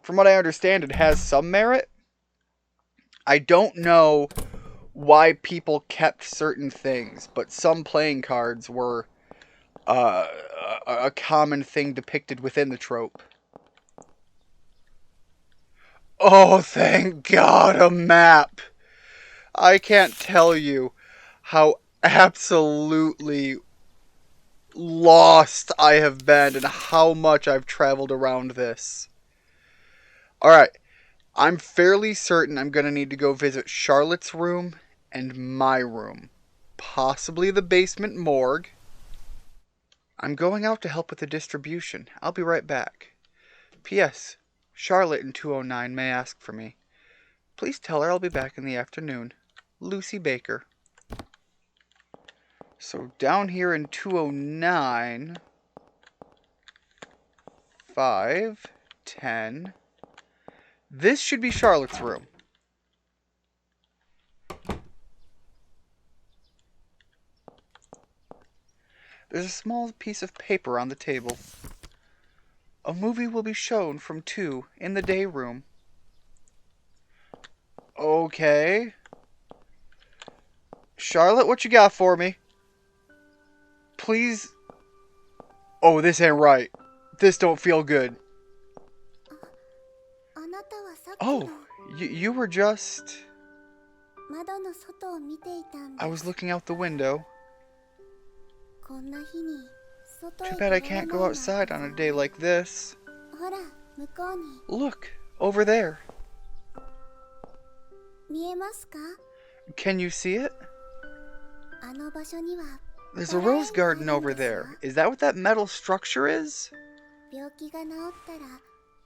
[SPEAKER 1] from what I understand, it has some merit. I don't know why people kept certain things, but some playing cards were a common thing depicted within the trope. Oh, thank God, a map! I can't tell you how absolutely lost I have been and how much I've traveled around this. Alright, I'm fairly certain I'm going to need to go visit Charlotte's room and my room. Possibly the basement morgue. I'm going out to help with the distribution. I'll be right back. P.S. Charlotte in 209 may ask for me. Please tell her I'll be back in the afternoon. Lucy Baker. So down here in 209, 5, 10. This should be Charlotte's room. There's a small piece of paper on the table. A movie will be shown from 2 in the day room. Okay. Charlotte, what you got for me? Please. Oh, this ain't right. This don't feel good. Oh, you were just... I was looking out the window. Too bad I can't go outside on a day like this. Look, over there. Can you see it? There's a rose garden over there. Is that what that metal structure is?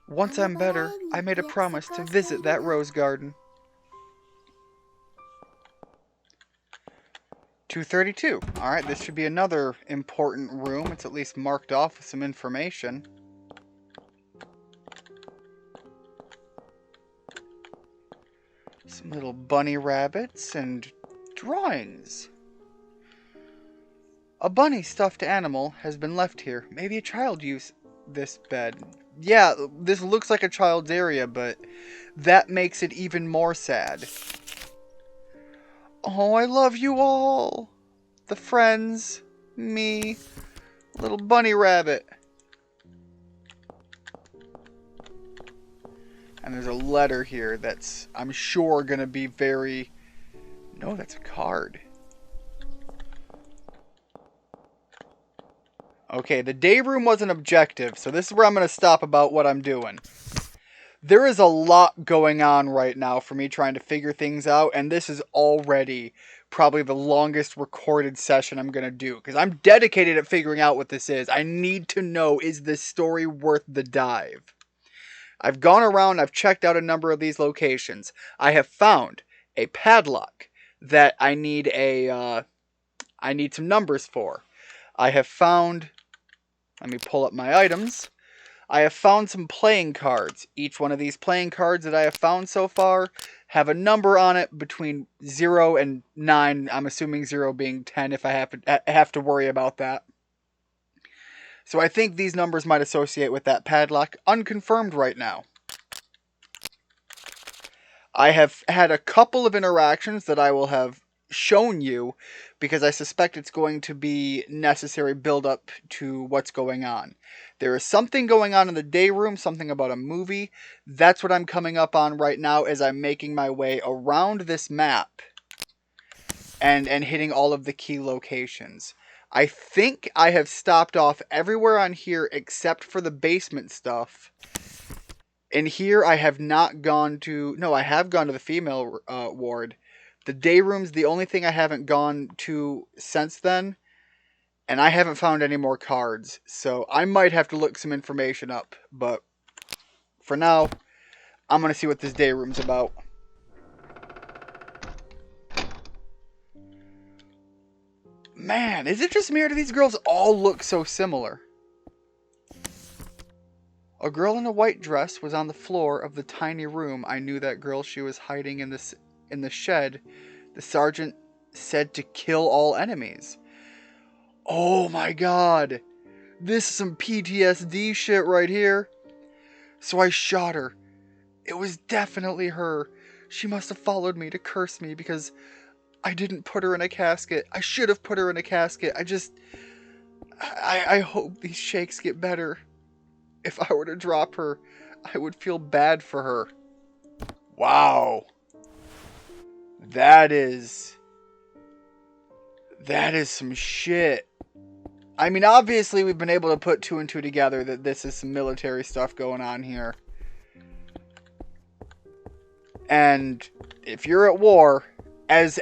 [SPEAKER 1] Once I'm better, I made a promise to visit that rose garden. 232. Alright, this should be another important room. It's at least marked off with some information. Some little bunny rabbits and drawings. A bunny stuffed animal has been left here. Maybe a child used this bed. Yeah, this looks like a child's area, but that makes it even more sad. Oh, I love you all. The friends, me, little bunny rabbit. And there's a letter here that's, I'm sure, going to be very... No, that's a card. Okay, the day room was an objective, so this is where I'm going to stop about what I'm doing. There is a lot going on right now for me trying to figure things out, and this is already probably the longest recorded session I'm going to do, because I'm dedicated at figuring out what this is. I need to know, is this story worth the dive? I've gone around, I've checked out a number of these locations. I have found a padlock that I need some numbers for. I have found, let me pull up my items. I have found some playing cards. Each one of these playing cards that I have found so far have a number on it between 0 and 9. I'm assuming 0 being 10 if I have to worry about that. So I think these numbers might associate with that padlock. Unconfirmed right now. I have had a couple of interactions that I will have shown you because I suspect it's going to be necessary build up to what's going on. There is something going on in the day room, something about a movie. That's what I'm coming up on right now as I'm making my way around this map and hitting all of the key locations. I think I have stopped off everywhere on here except for the basement stuff. In here I have not gone to... No, I have gone to the female ward. The day room's the only thing I haven't gone to since then. And I haven't found any more cards. So I might have to look some information up. But for now, I'm going to see what this day room's about. Man, is it just me or do these girls all look so similar? A girl in a white dress was on the floor of the tiny room. I knew that girl. She was hiding in the shed. The sergeant said to kill all enemies. Oh my god. This is some PTSD shit right here. So I shot her. It was definitely her. She must have followed me to curse me because I didn't put her in a casket. I should have put her in a casket. I hope these shakes get better. If I were to drop her, I would feel bad for her. Wow. That is some shit. I mean, obviously we've been able to put 2 and 2 together that this is some military stuff going on here. And if you're at war, as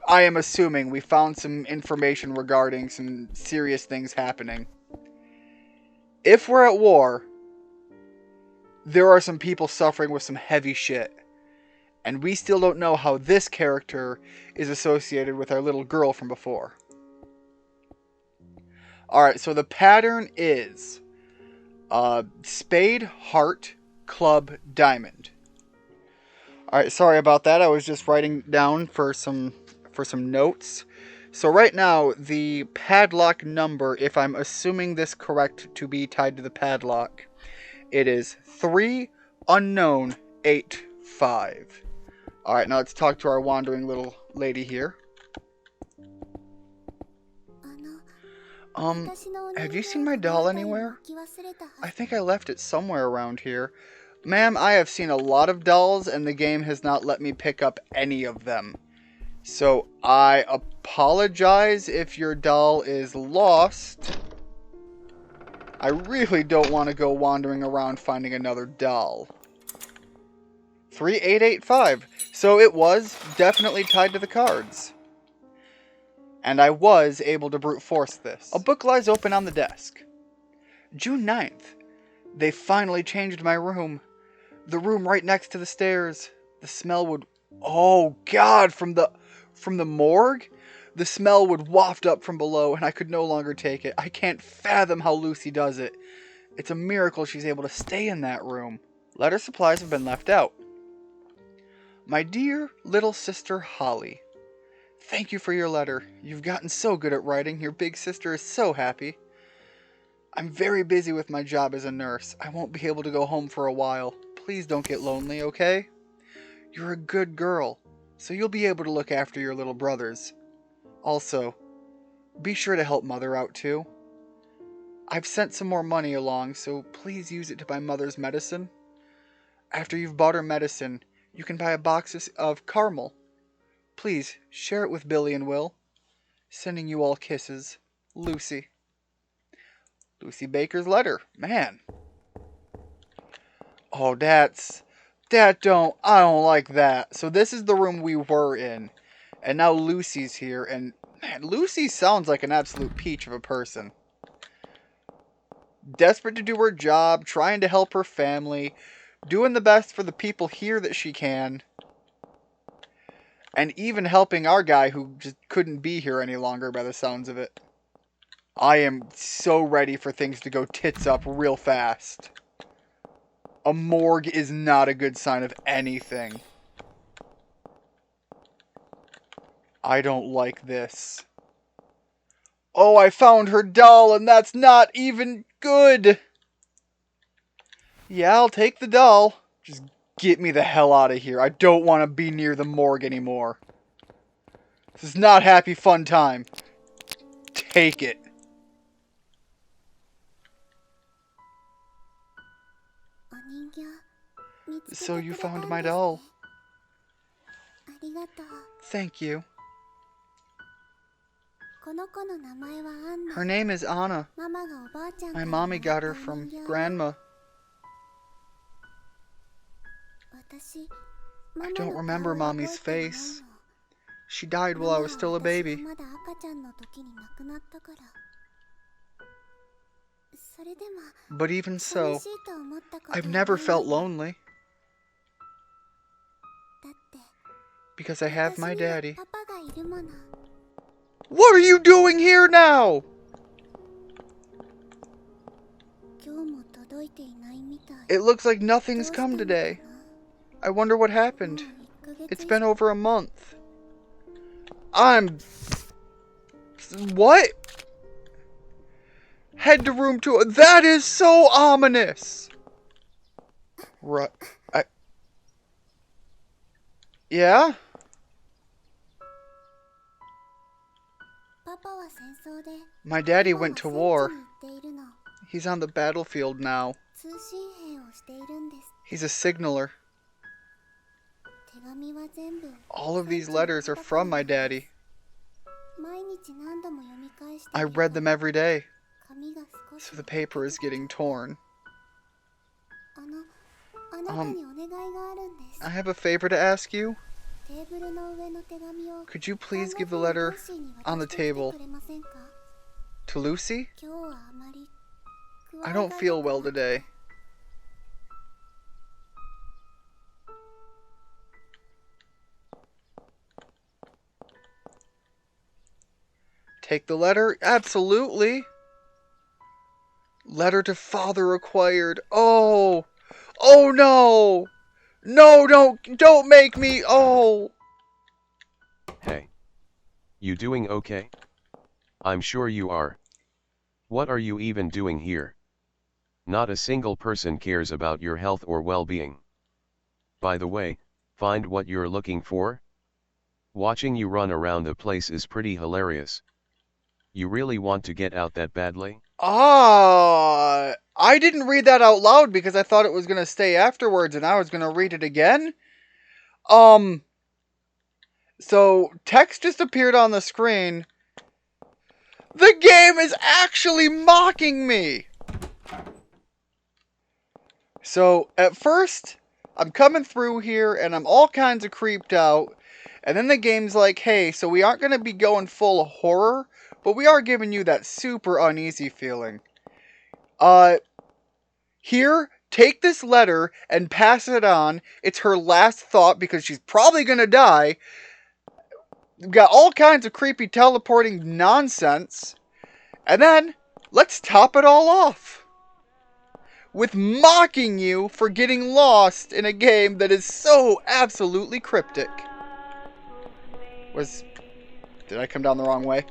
[SPEAKER 1] I am assuming, we found some information regarding some serious things happening. If we're at war, there are some people suffering with some heavy shit. And we still don't know how this character is associated with our little girl from before. Alright, so the pattern is spade, heart, club, diamond. Alright, sorry about that. I was just writing down for some notes. So right now, the padlock number, if I'm assuming this correct to be tied to the padlock, it is 3 unknown 85. Alright, now let's talk to our wandering little lady here. Have you seen my doll anywhere? I think I left it somewhere around here. Ma'am, I have seen a lot of dolls, and the game has not let me pick up any of them. So, I apologize if your doll is lost. I really don't want to go wandering around finding another doll. 3885. So it was definitely tied to the cards. And I was able to brute force this. A book lies open on the desk. June 9th. They finally changed my room. The room right next to the stairs. The smell would... Oh, God! From the morgue? The smell would waft up from below, and I could no longer take it. I can't fathom how Lucy does it. It's a miracle she's able to stay in that room. Letter supplies have been left out. My dear little sister Holly. Thank you for your letter. You've gotten so good at writing. Your big sister is so happy. I'm very busy with my job as a nurse. I won't be able to go home for a while. Please don't get lonely, okay? You're a good girl, so you'll be able to look after your little brothers. Also, be sure to help Mother out too. I've sent some more money along, so please use it to buy Mother's medicine. After you've bought her medicine, you can buy a box of caramel. Please, share it with Billy and Will. Sending you all kisses. Lucy. Lucy Baker's letter. Man. Oh, I don't like that. So this is the room we were in. And now Lucy's here. And, man, Lucy sounds like an absolute peach of a person. Desperate to do her job, trying to help her family, doing the best for the people here that she can. And even helping our guy who just couldn't be here any longer by the sounds of it. I am so ready for things to go tits up real fast. A morgue is not a good sign of anything. I don't like this. Oh, I found her doll, and that's not even good. Yeah, I'll take the doll. Just get me the hell out of here. I don't want to be near the morgue anymore. This is not happy fun time. Take it. So you found my doll. Thank you. Her name is Anna. My mommy got her from Grandma. I don't remember Mommy's face. She died while I was still a baby. But even so, I've never felt lonely. Because I have my daddy. What are you doing here now? It looks like nothing's come today. I wonder what happened. It's been over a month. What? Head to room 2. That is so ominous. Right. Yeah? My daddy went to war. He's on the battlefield now. He's a signaler. All of these letters are from my daddy. I read them every day, so the paper is getting torn. I have a favor to ask you. Could you please give the letter on the table to Lucy? I don't feel well today. Take the letter? Absolutely. Letter to father acquired. Oh. Oh no. No, don't make me. Oh.
[SPEAKER 9] Hey. You doing okay? I'm sure you are. What are you even doing here? Not a single person cares about your health or well-being. By the way, find what you're looking for? Watching you run around the place is pretty hilarious. You really want to get out that badly?
[SPEAKER 1] I didn't read that out loud because I thought it was going to stay afterwards and I was going to read it again. So text just appeared on the screen. The game is actually mocking me! So, at first, I'm coming through here and I'm all kinds of creeped out. And then the game's like, hey, so we aren't going to be going full horror, but we are giving you that super uneasy feeling. Here, take this letter and pass it on. It's her last thought because she's probably going to die. We've got all kinds of creepy teleporting nonsense. And then, let's top it all off with mocking you for getting lost in a game that is so absolutely cryptic. Did I come down the wrong way?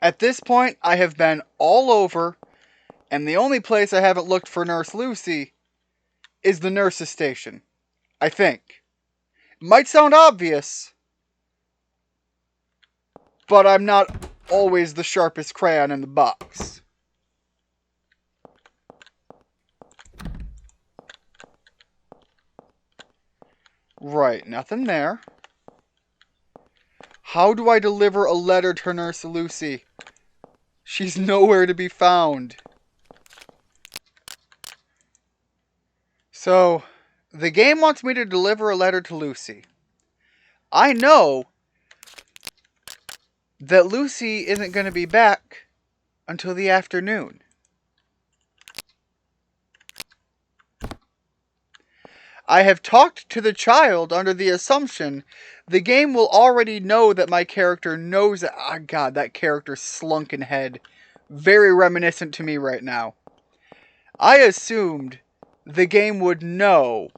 [SPEAKER 1] At this point, I have been all over, and the only place I haven't looked for Nurse Lucy is the nurse's station. I think. Might sound obvious, but I'm not always the sharpest crayon in the box. Right, nothing there. How do I deliver a letter to Nurse Lucy? She's nowhere to be found. So, the game wants me to deliver a letter to Lucy. I know that Lucy isn't going to be back until the afternoon. I have talked to the child under the assumption the game will already know that my character knows that... Oh God, that character's slunken head. Very reminiscent to me right now. I assumed the game would know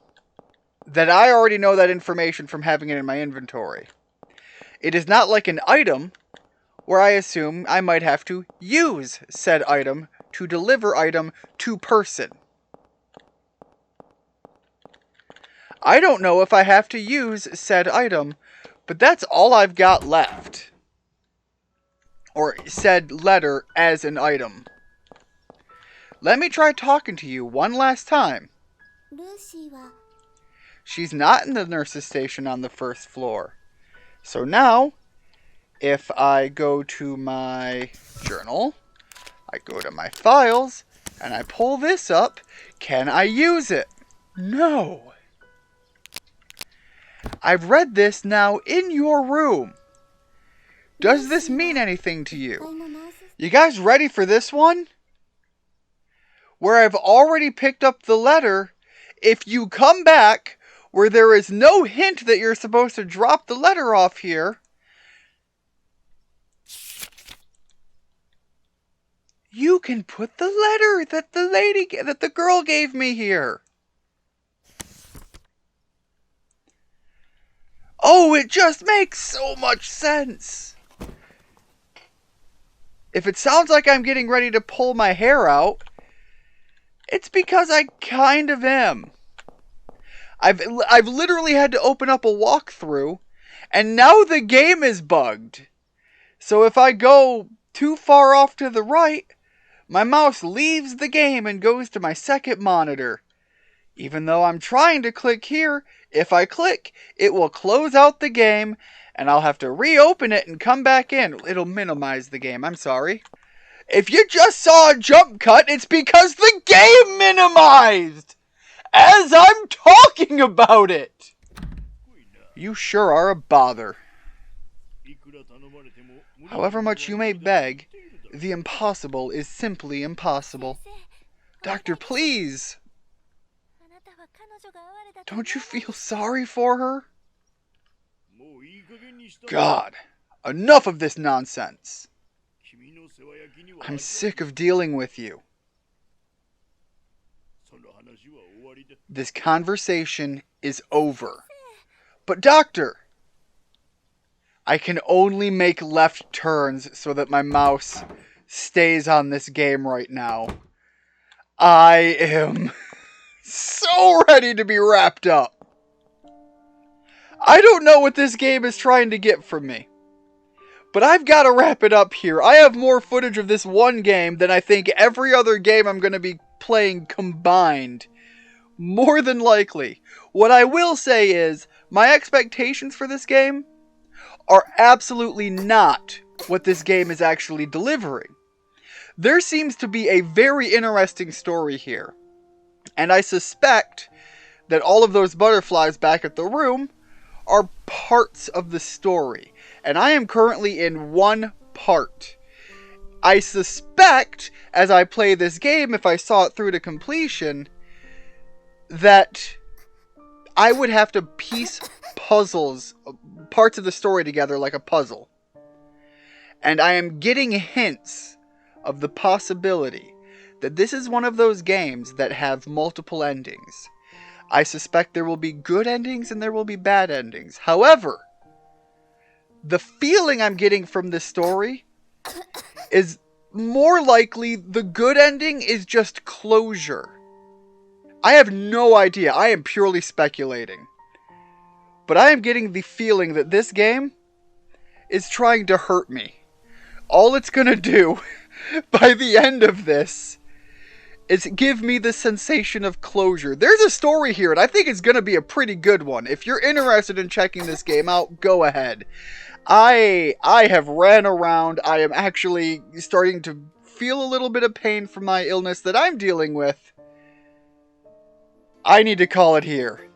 [SPEAKER 1] that I already know that information from having it in my inventory. It is not like an item where I assume I might have to use said item to deliver item to person. I don't know if I have to use said item, but that's all I've got left. Or said letter as an item. Let me try talking to you one last time. She's not in the nurse's station on the first floor. So now, if I go to my journal, I go to my files, and I pull this up, can I use it? No. I've read this now in your room. Does this mean anything to you? You guys ready for this one? Where I've already picked up the letter, if you come back where there is no hint that you're supposed to drop the letter off here, you can put the letter that the girl gave me here. Oh, it just makes so much sense. If it sounds like I'm getting ready to pull my hair out, it's because I kind of am. I've literally had to open up a walkthrough, and now the game is bugged. So if I go too far off to the right, my mouse leaves the game and goes to my second monitor. Even though I'm trying to click here, if I click, it will close out the game, and I'll have to reopen it and come back in. It'll minimize the game, I'm sorry. If you just saw a jump cut, it's because the game minimized! As I'm talking about it! You sure are a bother. However much you may beg, the impossible is simply impossible. Doctor, please! Don't you feel sorry for her? God, enough of this nonsense. I'm sick of dealing with you. This conversation is over. But doctor, I can only make left turns so that my mouse stays on this game right now. I am so ready to be wrapped up. I don't know what this game is trying to get from me, but I've got to wrap it up here. I have more footage of this one game than I think every other game I'm going to be playing combined. More than likely. What I will say is, my expectations for this game are absolutely not what this game is actually delivering. There seems to be a very interesting story here, and I suspect that all of those butterflies back at the room are parts of the story, and I am currently in one part. I suspect, as I play this game, if I saw it through to completion, that I would have to piece puzzles, parts of the story together like a puzzle. And I am getting hints of the possibility that this is one of those games that have multiple endings. I suspect there will be good endings and there will be bad endings. However, the feeling I'm getting from this story is more likely the good ending is just closure. I have no idea. I am purely speculating. But I am getting the feeling that this game is trying to hurt me. All it's going to do by the end of this is give me the sensation of closure. There's a story here, and I think it's going to be a pretty good one. If you're interested in checking this game out, go ahead. I have ran around. I am actually starting to feel a little bit of pain from my illness that I'm dealing with. I need to call it here.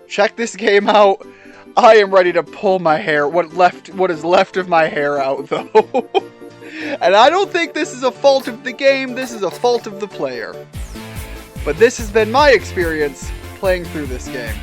[SPEAKER 1] Check this game out. I am ready to pull my hair, what is left of my hair out, though. And I don't think this is a fault of the game, this is a fault of the player. But this has been my experience playing through this game.